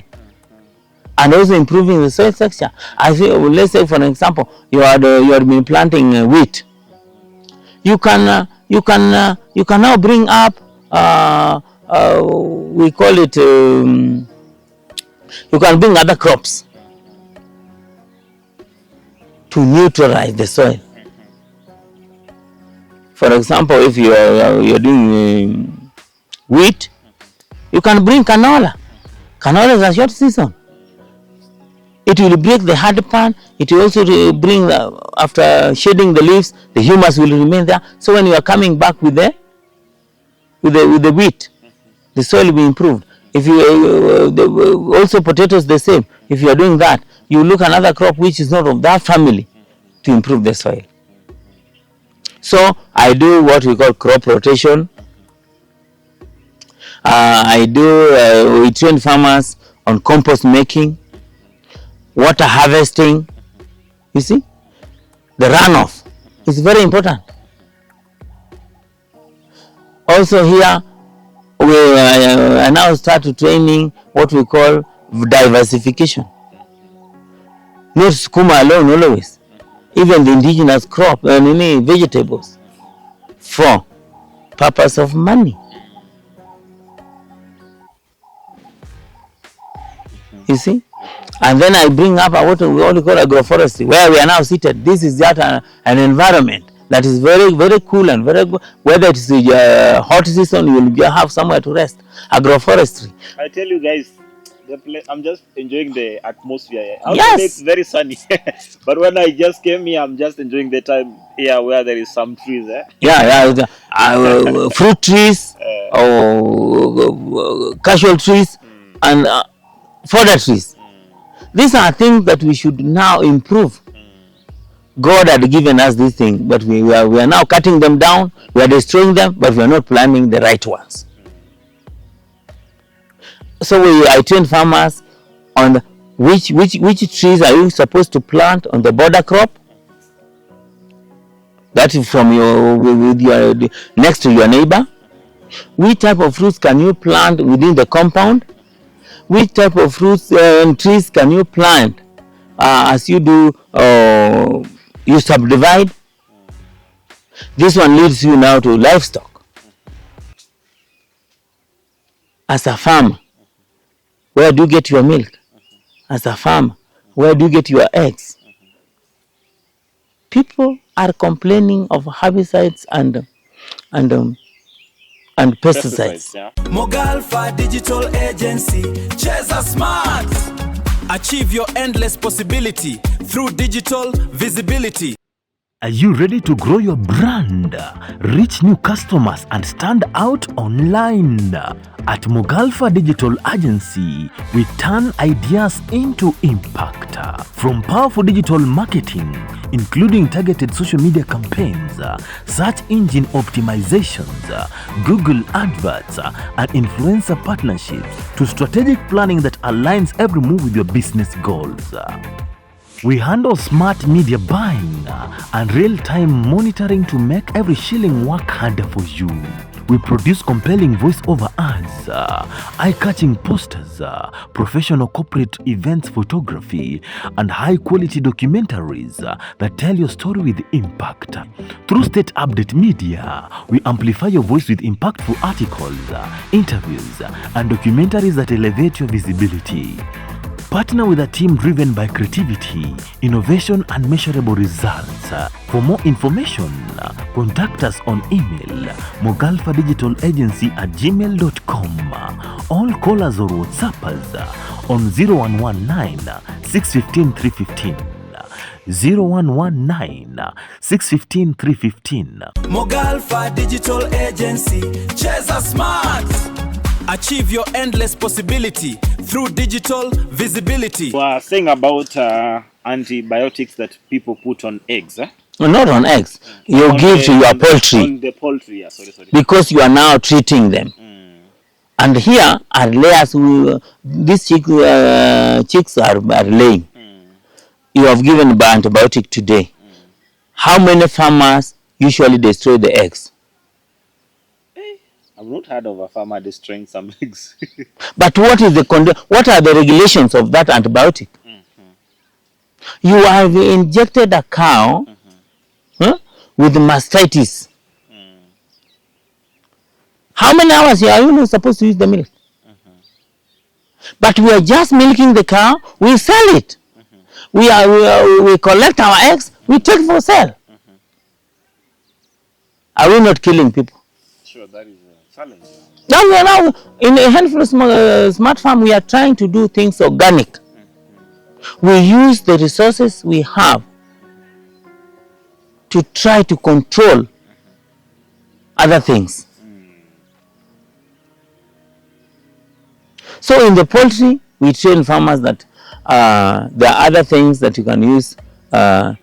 and also improving the soil texture. Let's say, for example, you have been planting wheat. You can now bring up we call it you can bring other crops to neutralize the soil. For example, if you are doing wheat, you can bring canola. Canola is a short season. It will break the hard pan. It will also bring, after shedding the leaves, the humus will remain there. So when you are coming back with the wheat, the soil will be improved. If you also potatoes the same. If you are doing that, you look another crop which is not of that family to improve the soil. So I do what we call crop rotation. We train farmers on compost making, water harvesting. You see, the runoff. It's very important. Also here, we are now start training what we call diversification. Not sukuma alone always. Even the indigenous crop and vegetables for purpose of money. You see? And then I bring up what we all call agroforestry, where we are now seated. This is just an environment that is very, very cool and very good. Whether it's hot season, you will have somewhere to rest. Agroforestry. I tell you guys, I'm just enjoying the atmosphere. Yes. It's very sunny. But when I just came here, I'm just enjoying the time here where there is some trees. Fruit trees, casual trees, and fodder trees. These are things that we should now improve. God had given us these things, but we are now cutting them down, we are destroying them, but we are not planting the right ones. So I train farmers on which trees are you supposed to plant on the border crop. That is from your next to your neighbor. Which type of fruits can you plant within the compound? Which type of fruits and trees can you plant as you do you subdivide? This one leads you now to livestock. As a farmer, where do you get your milk? As a farmer, where do you get your eggs? People are complaining of herbicides and pesticides. Yeah. Mogalfa Digital Agency, Cheza Smart. Achieve your endless possibility through digital visibility. Are you ready to grow your brand, reach new customers, and stand out online? At Mogalfa Digital Agency, we turn ideas into impact. From powerful digital marketing, including targeted social media campaigns, search engine optimizations, Google adverts, and influencer partnerships, to strategic planning that aligns every move with your business goals. We handle smart media buying and real-time monitoring to make every shilling work harder for you. We produce compelling voice-over ads, eye-catching posters, professional corporate events photography, and high-quality documentaries that tell your story with impact. Through Stateupdate Media, we amplify your voice with impactful articles, interviews, and documentaries that elevate your visibility. Partner with a team driven by creativity, innovation, and measurable results. For more information, contact us on email mogalfadigitalagency@gmail.com. All callers or WhatsAppers on 0119 615 315. 0119 615 315. Mogalfa Digital Agency, Cheza Smart. Achieve your endless possibility through digital visibility. We are saying about antibiotics that people put on eggs. Not on eggs. You give to your poultry. On the poultry, yeah. Sorry. Because you are now treating them. And here are layers. These chicks are laying. You have given antibiotic today. How many farmers usually destroy the eggs? I've not heard of a farmer destroying some eggs. But what are the regulations of that antibiotic? You have injected a cow with mastitis. How many hours are you not supposed to use the milk? But we are just milking the cow, we sell it. We collect our eggs, we take for sale. Are we not killing people? Sure, that is a challenge. Now we are now in a Henflow Smart Farm. We are trying to do things organic. We use the resources we have to try to control other things. So in the poultry, we train farmers that there are other things that you can use for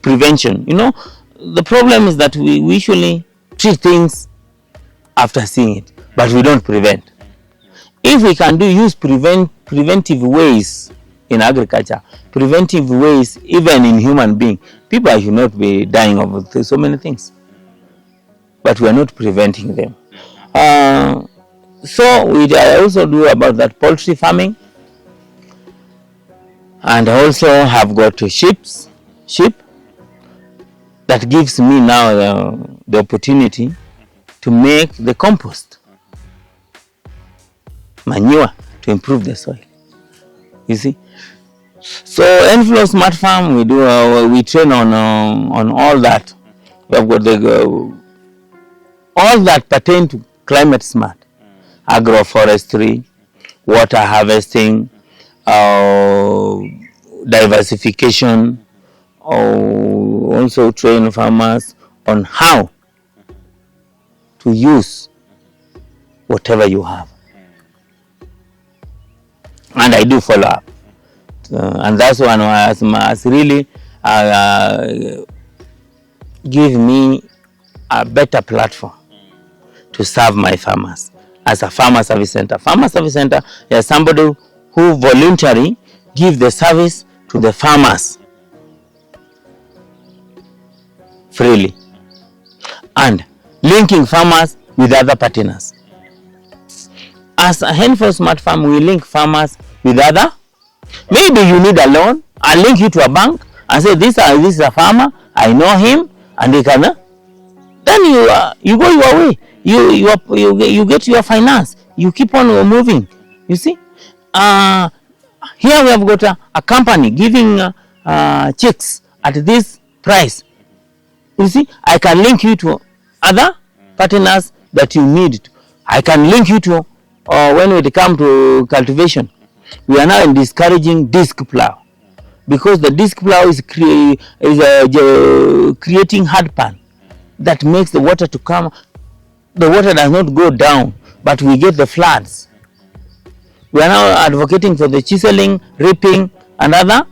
prevention. You know, the problem is that we usually treat things after seeing it, but we don't prevent. If we can use preventive ways in agriculture, preventive ways even in human being, people should not be dying of so many things, but we are not preventing them. So we also do about that poultry farming, and also have got sheep that gives me now the opportunity to make the compost manure to improve the soil. You see, so Henflow Smart Farm, we train on all that. We have got all that pertain to climate smart, agroforestry, water harvesting, diversification, also train farmers on how to use whatever you have. And I do follow up. And that's one has really give me a better platform to serve my farmers as a farmer service center. Farmer service center is somebody who voluntarily give the service to the farmers freely and linking farmers with other partners. As a Henflow Smart Farm, we link farmers with other. Maybe you need a loan, I link you to a bank and say this is a farmer, I know him, and they can. Then you go your way. You get your finance. You keep on moving. You see. Here we have got a company giving checks at this price. You see, I can link you to other partners that you need. I can link you to when it comes to cultivation. We are now discouraging disc plow because the disc plow is creating hard pan that makes the water to come. The water does not go down, but we get the floods. We are now advocating for the chiseling, reaping, and other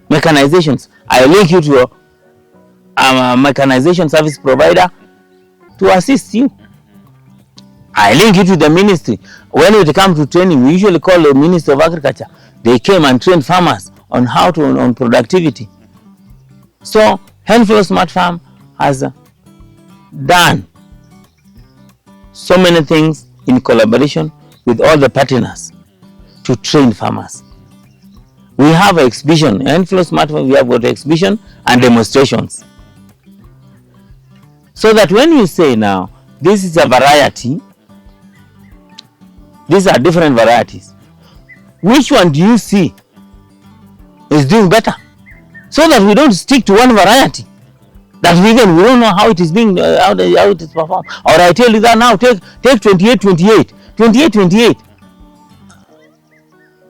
mechanizations. I link you to a mechanization service provider to assist you. I link you to the ministry. When it comes to training, we usually call the Ministry of Agriculture. They came and trained farmers on how to, on productivity. So, Henflow Smart Farm has done so many things in collaboration with all the partners to train farmers. We have an exhibition. Henflow Smart Farm, we have got exhibition and demonstrations. So that when you say now, this is a variety, these are different varieties, which one do you see is doing better? So that we don't stick to one variety. That we don't know how it is being, how it is performed. Or I tell you that now, take 28.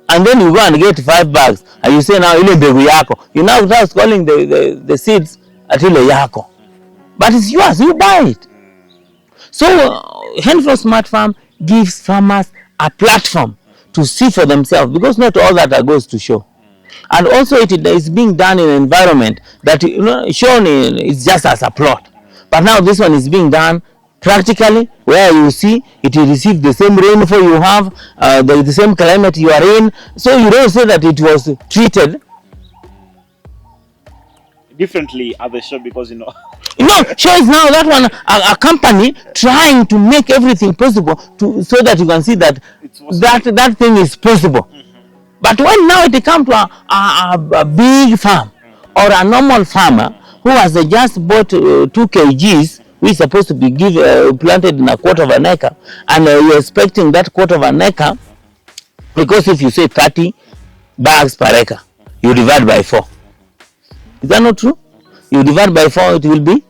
And then you go and get 5 bags, and you say now, ile mbegu yako. You now start calling the seeds at ile yako. But it's yours, you buy it. So, Henflow Smart Farm gives farmers a platform to see for themselves, because not all that goes to show. And also it is being done in an environment that, you know, shown is just as a plot. But now this one is being done practically, where you see it will receive the same rainfall you have, the same climate you are in. So you don't say that it was treated differently at the show, because you know show is now that one a company trying to make everything possible so that you can see that that thing is possible. But when now it comes to a big farm or a normal farmer who has just bought 2 kgs, which is supposed to be planted in a quarter of an acre, and you're expecting that quarter of an acre, because if you say 30 bags per acre, you divide by 4. Is that not true? You divide by 4, it will be?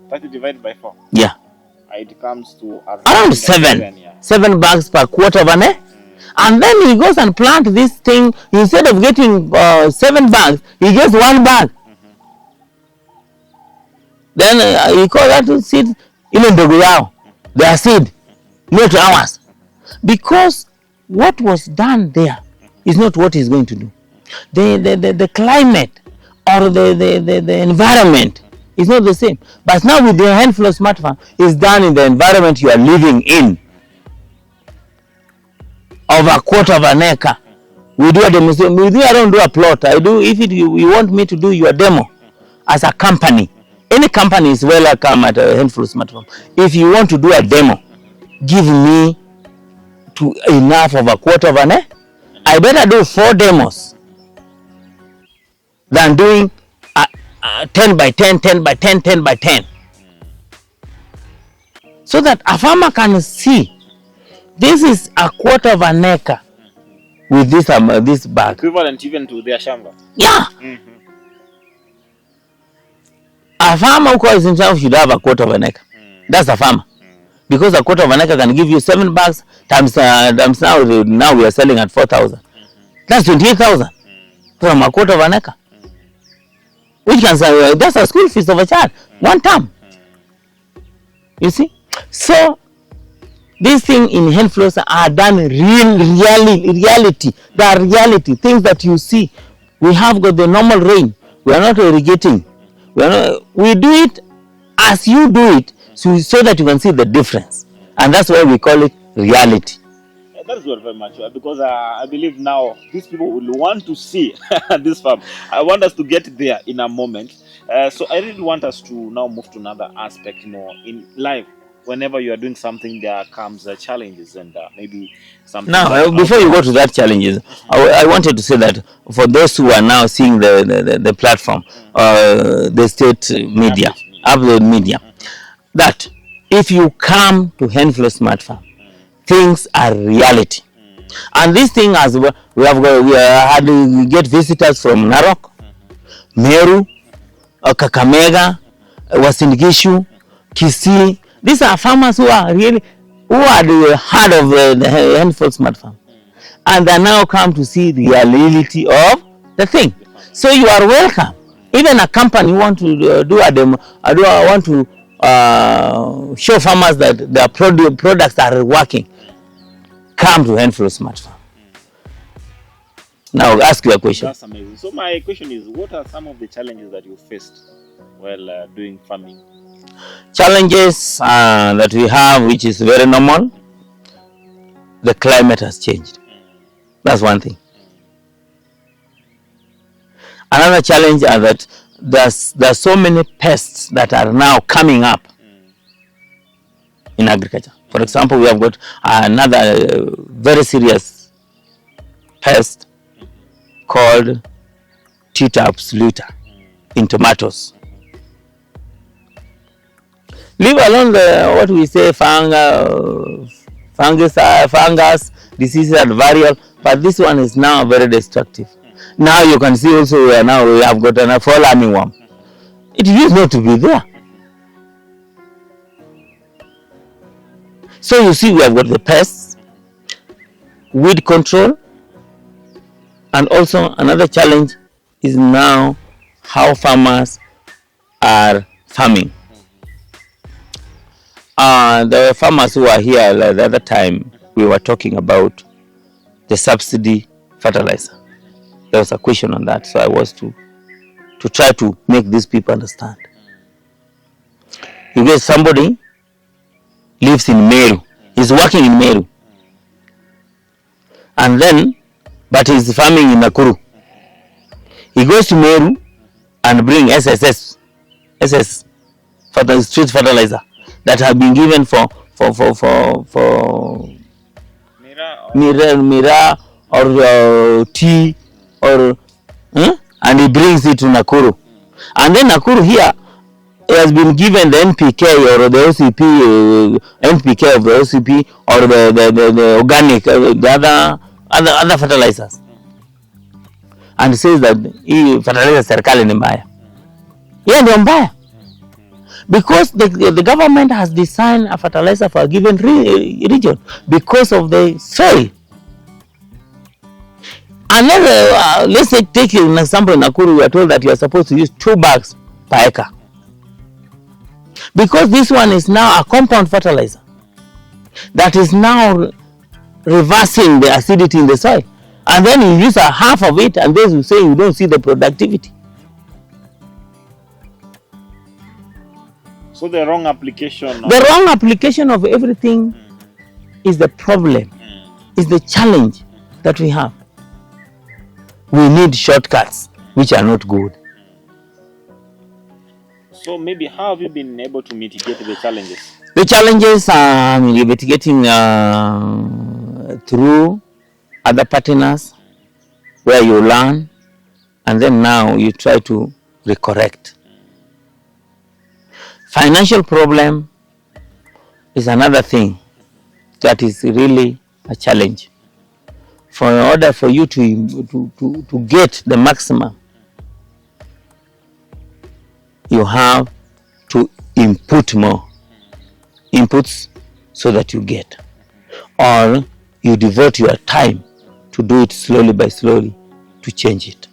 30 divided by 4. Yeah. It comes to around 7. Yeah. 7 bags per quarter of an acre. And then he goes and plant this thing. Instead of getting 7 bags, he gets 1 bag. Then he call that seed ile mbegu yao, their seed, not ours. Because what was done there is not what he's going to do. The climate or the environment is not the same. But now with the Henflow Smart Farm, is done in the environment you are living in. Of a quarter of an acre. We do a demonstration. I don't do a plot. I do, if you want me to do your demo, as a company, any company is welcome at Henflow Smart Farm. If you want to do a demo, give me enough of a quarter of an acre. I better do 4 demos than doing 10 by 10, 10 by 10, 10 by 10. So that a farmer can see this is a quarter of an acre with this bag. Equivalent even to their shamba. Yeah. A farmer who calls himself should have a quarter of an acre. That's a farmer. Because a quarter of an acre can give you 7 bags times now we are selling at 4,000. That's 28,000 from a quarter of an acre. Which can say that's a school fees of a child, one term. You see? So these things in Henflows are done reality. They are reality, things that you see. We have got the normal rain. We are not irrigating. We do it as you do it, so that you can see the difference. And that's why we call it reality. That is very much, because I believe now these people will want to see this farm. I want us to get there in a moment. So I really want us to now move to another aspect. In life, whenever you are doing something, there comes challenges and maybe something. Now, before you go to that challenges, I wanted to say that for those who are now seeing the platform, the state media, Upload Media, that if you come to Henflow Smart Farm, things are reality. And this thing, as we get visitors from Narok, Meru, Kakamega, Uasin Gishu, Kisii. These are farmers who are the heart of the Henflow Smart Farm, and they now come to see the reality of the thing. So you are welcome. Even a company want to do a demo, want to show farmers that their products are working, come to Henflow Smart Farm. Now ask your question. That's amazing. So my question is, what are some of the challenges that you faced while doing farming? Challenges that we have, which is very normal, the climate has changed. That's one thing. Another challenge is that there's so many pests that are now coming up in agriculture. For example, we have got another very serious pest called Stateupdate in tomatoes. Leave alone what we say fungus, diseases and viral, but this one is now very destructive. Now you can see also we have got a fall armyworm. It used not to be there. So you see we have got the pests, weed control, and also another challenge is now how farmers are farming. The farmers who are here the other time, we were talking about the subsidy fertilizer. There was a question on that, so I was to try to make these people understand. You get somebody lives in Meru, he's working in Meru, and then, but he's farming in Nakuru. He goes to Meru and bring SS for the street fertilizer that have been given for Mira or tea or and he brings it to Nakuru, and then Nakuru here has been given the NPK or the OCP, NPK of the OCP or the organic, the other fertilizers, and says that hii fertilizer serikali ni mbaya. Yeah, ndio mbaya. Because the government has designed a fertilizer for a given region because of the soil. And then let's say, take an example in Nakuru, we are told that you are supposed to use 2 bags per acre. Because this one is now a compound fertilizer that is now reversing the acidity in the soil. And then you use a half of it, and then you say you don't see the productivity. So the wrong application. The wrong application of everything is the problem, is the challenge that we have. We need shortcuts, which are not good. So maybe how have you been able to mitigate the challenges? The challenges are mitigating through other partners, where you learn and then now you try to recorrect. Financial problem is another thing that is really a challenge. For in order for you to get the maximum, you have to input more inputs so that you get, or you devote your time to do it slowly by slowly to change it.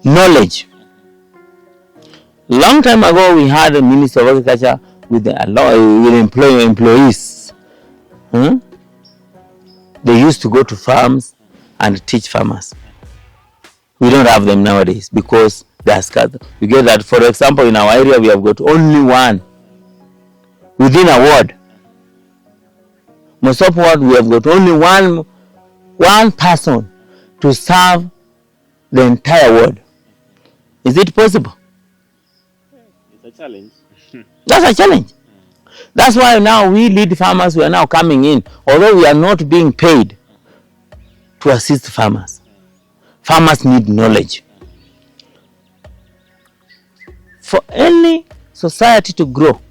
Knowledge. Long time ago, we had a Minister of Agriculture with employees. They used to go to farms and teach farmers. We don't have them nowadays because they are scattered. You get that, for example, in our area, we have got only one within a ward. Most of ward, we have got only one person to serve the entire ward. Is it possible? It's a challenge. That's a challenge. That's why now we lead farmers, we are now coming in, although we are not being paid to assist farmers. Farmers need knowledge. For any society to grow,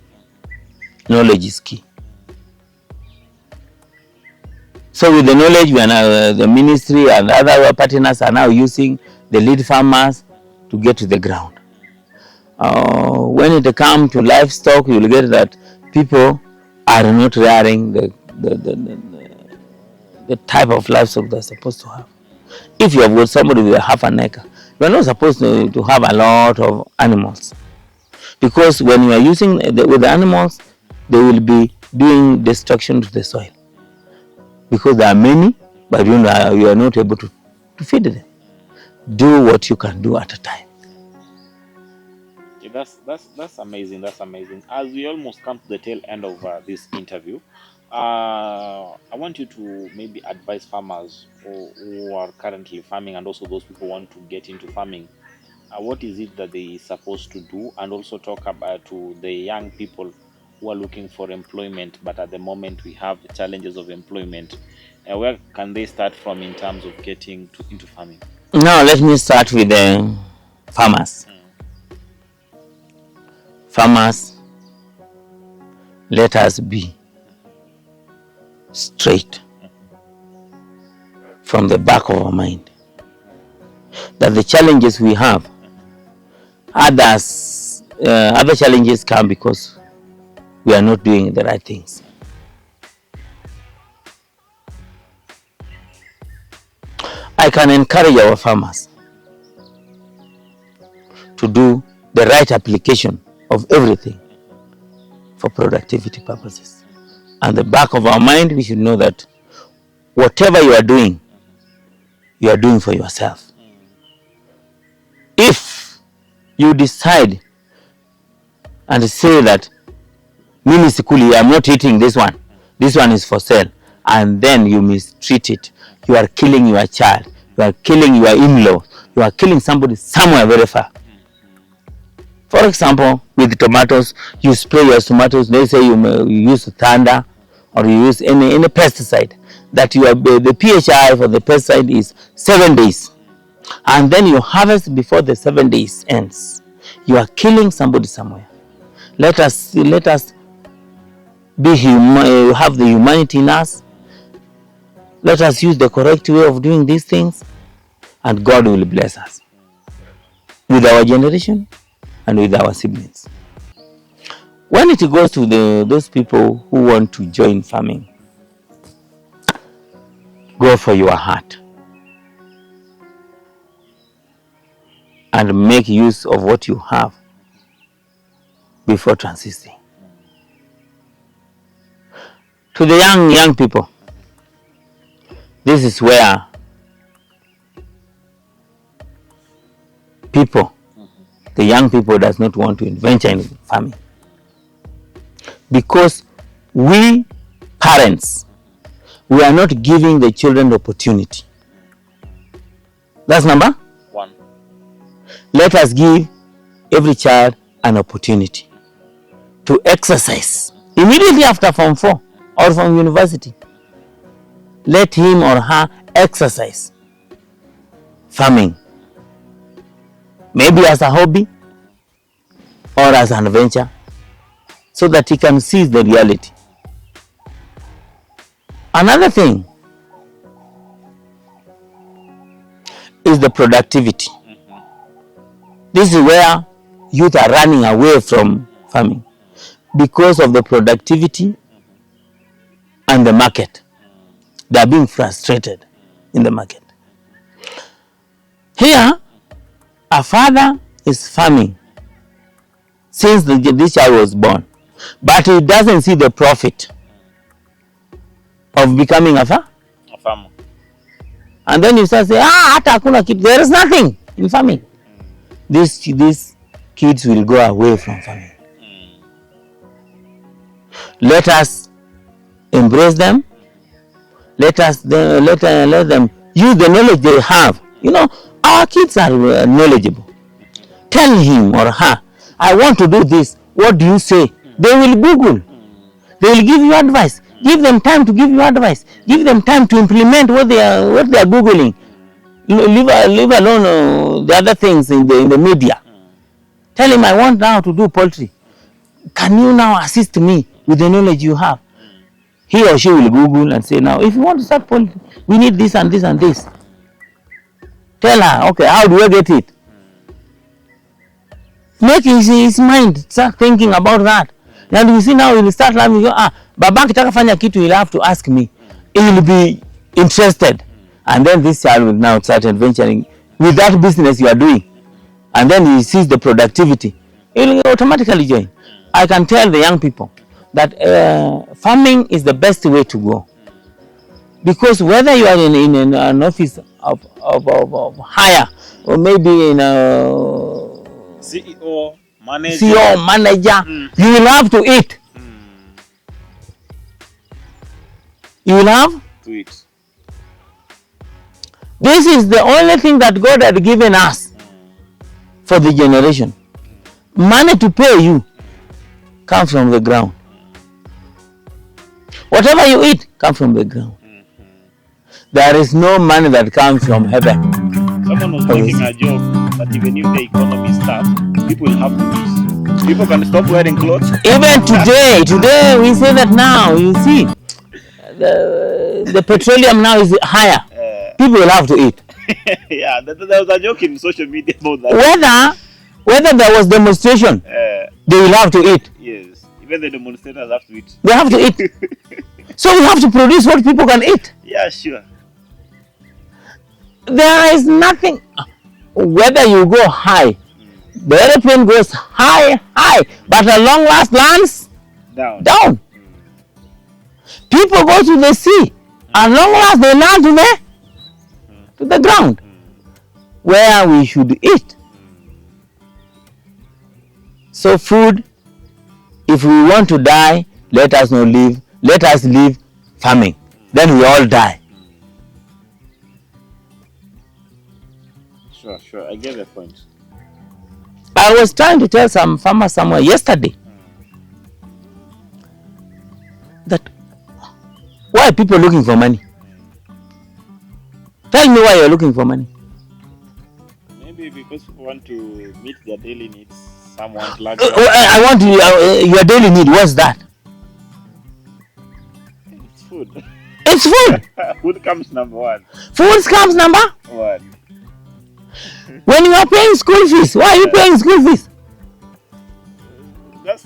knowledge is key. So with the knowledge, we are now, the ministry and other partners are now using the lead farmers to get to the ground. When it comes to livestock, you will get that people are not rearing the type of livestock they're supposed to have. If you have got somebody with half an acre, you are not supposed to have a lot of animals, because when you are using with the animals, they will be doing destruction to the soil, because there are many, but you are not able to feed them. Do what you can do at a time. That's amazing. That's amazing. As we almost come to the tail end of this interview, I want you to maybe advise farmers who are currently farming, and also those people who want to get into farming. What is it that they are supposed to do, and also talk about to the young people who are looking for employment, but at the moment we have the challenges of employment. Where can they start from in terms of getting into farming? Now let me start with the farmers. Farmers, let us be straight from the back of our mind that the challenges we have, other challenges come because we are not doing the right things. I can encourage our farmers to do the right application of everything for productivity purposes. And the back of our mind, we should know that whatever you are doing for yourself. If you decide and say that, Minisikuli, I'm not eating this one is for sale, and then you mistreat it, you are killing your child, you are killing your in-law, you are killing somebody somewhere very far. For example, with tomatoes, you spray your tomatoes, they say you use thunder or you use any pesticide, that you are, the PHI for the pesticide is 7 days, and then you harvest before the 7 days ends. You are killing somebody somewhere. Let us be have the humanity in us. Let us use the correct way of doing these things, and God will bless us with our generation and with our siblings. When it goes to those people who want to join farming, go for your heart and make use of what you have before transiting. To the young people, this is where the young people does not want to venture in farming, because we parents, we are not giving the children the opportunity. That's number one. Let us give every child an opportunity to exercise immediately after Form 4 or from university. Let him or her exercise farming, maybe as a hobby or as an adventure, so that he can seize the reality. Another thing is the productivity. This is where youth are running away from farming because of the productivity and the market. They are being frustrated in the market. Here, a father is farming since this child was born, but he doesn't see the profit of becoming a farmer. And then you start saying, hata hakuna kitu. There is nothing in farming. These kids will go away from farming. Let us embrace them. Let them use the knowledge they have. You know, our kids are knowledgeable. Tell him or her, I want to do this. What do you say? They will Google. They will give you advice. Give them time to give you advice. Give them time to implement what they are Googling. Leave alone the other things in the media. Tell him, I want now to do poultry. Can you now assist me with the knowledge you have? He or she will Google and say, now, if you want to start poultry, we need this and this and this. Tell her, okay, how do I get it? Make his mind start thinking about that. And you see now, he will start learning, baba kitaka fanya kitu, he'll have to ask me. He will be interested. And then this child will now start adventuring with that business you are doing. And then he sees the productivity. He will automatically join. I can tell the young people that farming is the best way to go. Because whether you are in an office of hire, or maybe in a CEO, manager, you will have to eat. You will have to eat. This is the only thing that God had given us for the generation. Money to pay you comes from the ground. Whatever you eat comes from the ground. There is no money that comes from heaven. Someone was making a joke that even if the economy starts, people will have to eat. People can stop wearing clothes. Even today we say that now, you see, the petroleum now is higher. People will have to eat. Yeah, there was a joke in social media about that. Whether there was demonstration, they will have to eat. Yes, even the demonstrators have to eat. They have to eat. So we have to produce what people can eat. Yeah, sure. There is nothing. Whether you go high, the airplane goes high, but at long last lands down. People go to the sea, at long last they land to the ground, where we should eat. So food, if we want to die, let us leave farming. Then we all die. Sure, I get the point. I was trying to tell some farmer somewhere yesterday that why are people looking for money? Tell me why you're looking for money. Maybe because people want to meet their daily needs. Some want luxury. I want your daily need. What's that? It's food. It's food. Food comes number one. Food comes number one. When you are paying school fees, why are you paying school fees? That's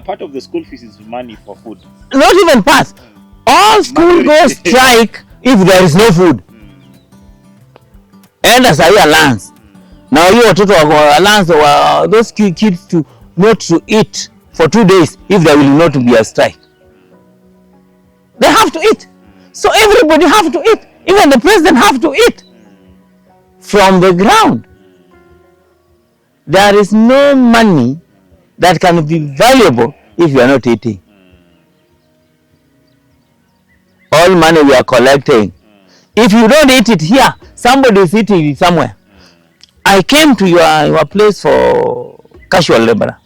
part of the school fees is money for food. Not even part. All school goes strike if there is no food. And as I allowance. Now you are to allowance those kids to not to eat for 2 days if there will not be a strike. They have to eat. So everybody have to eat. Even the president have to eat. From the ground. There is no money that can be valuable if you are not eating. All money we are collecting. If you don't eat it here, somebody is eating it somewhere. I came to your place for casual labor.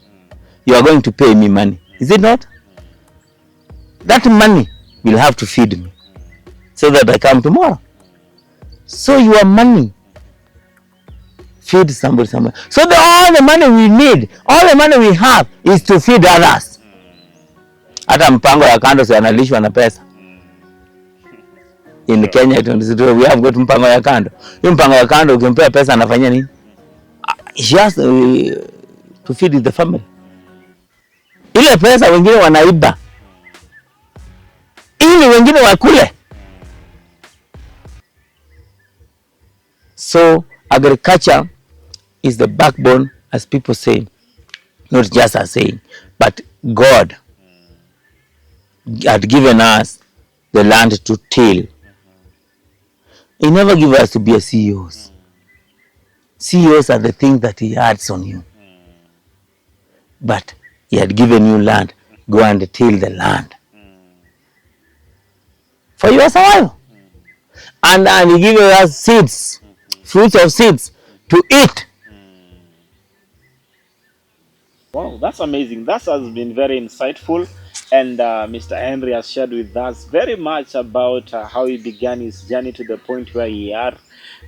You are going to pay me money. Is it not? That money will have to feed me so that I come tomorrow. So your money feed somebody. So all the money we need, all the money we have is to feed others. Hata mpango ya kando si analishwa na pesa. In Kenya we have got mpango ya kando. Hiyo mpango ya kando ukimpea pesa anafanya nini? She has to feed the family. Ile pesa wengine wanaiba ili wengine wakule. So agriculture is the backbone, as people say, not just as saying, but God had given us the land to till. He never gave us to be a CEOs. CEOs are the things that he adds on you. But he had given you land. Go and till the land for your survival. And he gave us seeds, fruits of seeds to eat. Wow, that's amazing. That has been very insightful. And Mr. Henry has shared with us very much about how he began his journey to the point where he are.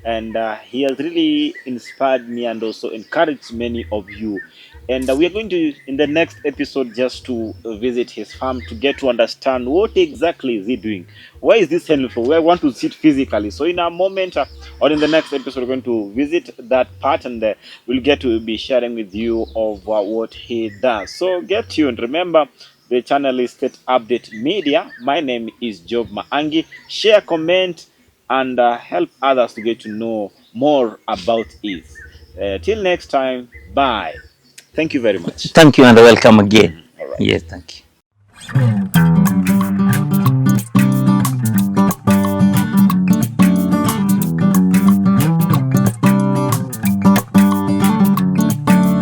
And he has really inspired me and also encouraged many of you. And we are going to, in the next episode, just to visit his farm to get to understand what exactly is he doing. Where is this Henflow? We want to see it physically. So in a moment or in the next episode, we're going to visit that part and we'll get to be sharing with you of what he does. So get tuned. Remember, the channel is Stateupdate Media. My name is Job Maangi. Share, comment, and help others to get to know more about it. Till next time, bye. Thank you very much. Thank you and welcome again. All right. Yes, thank you.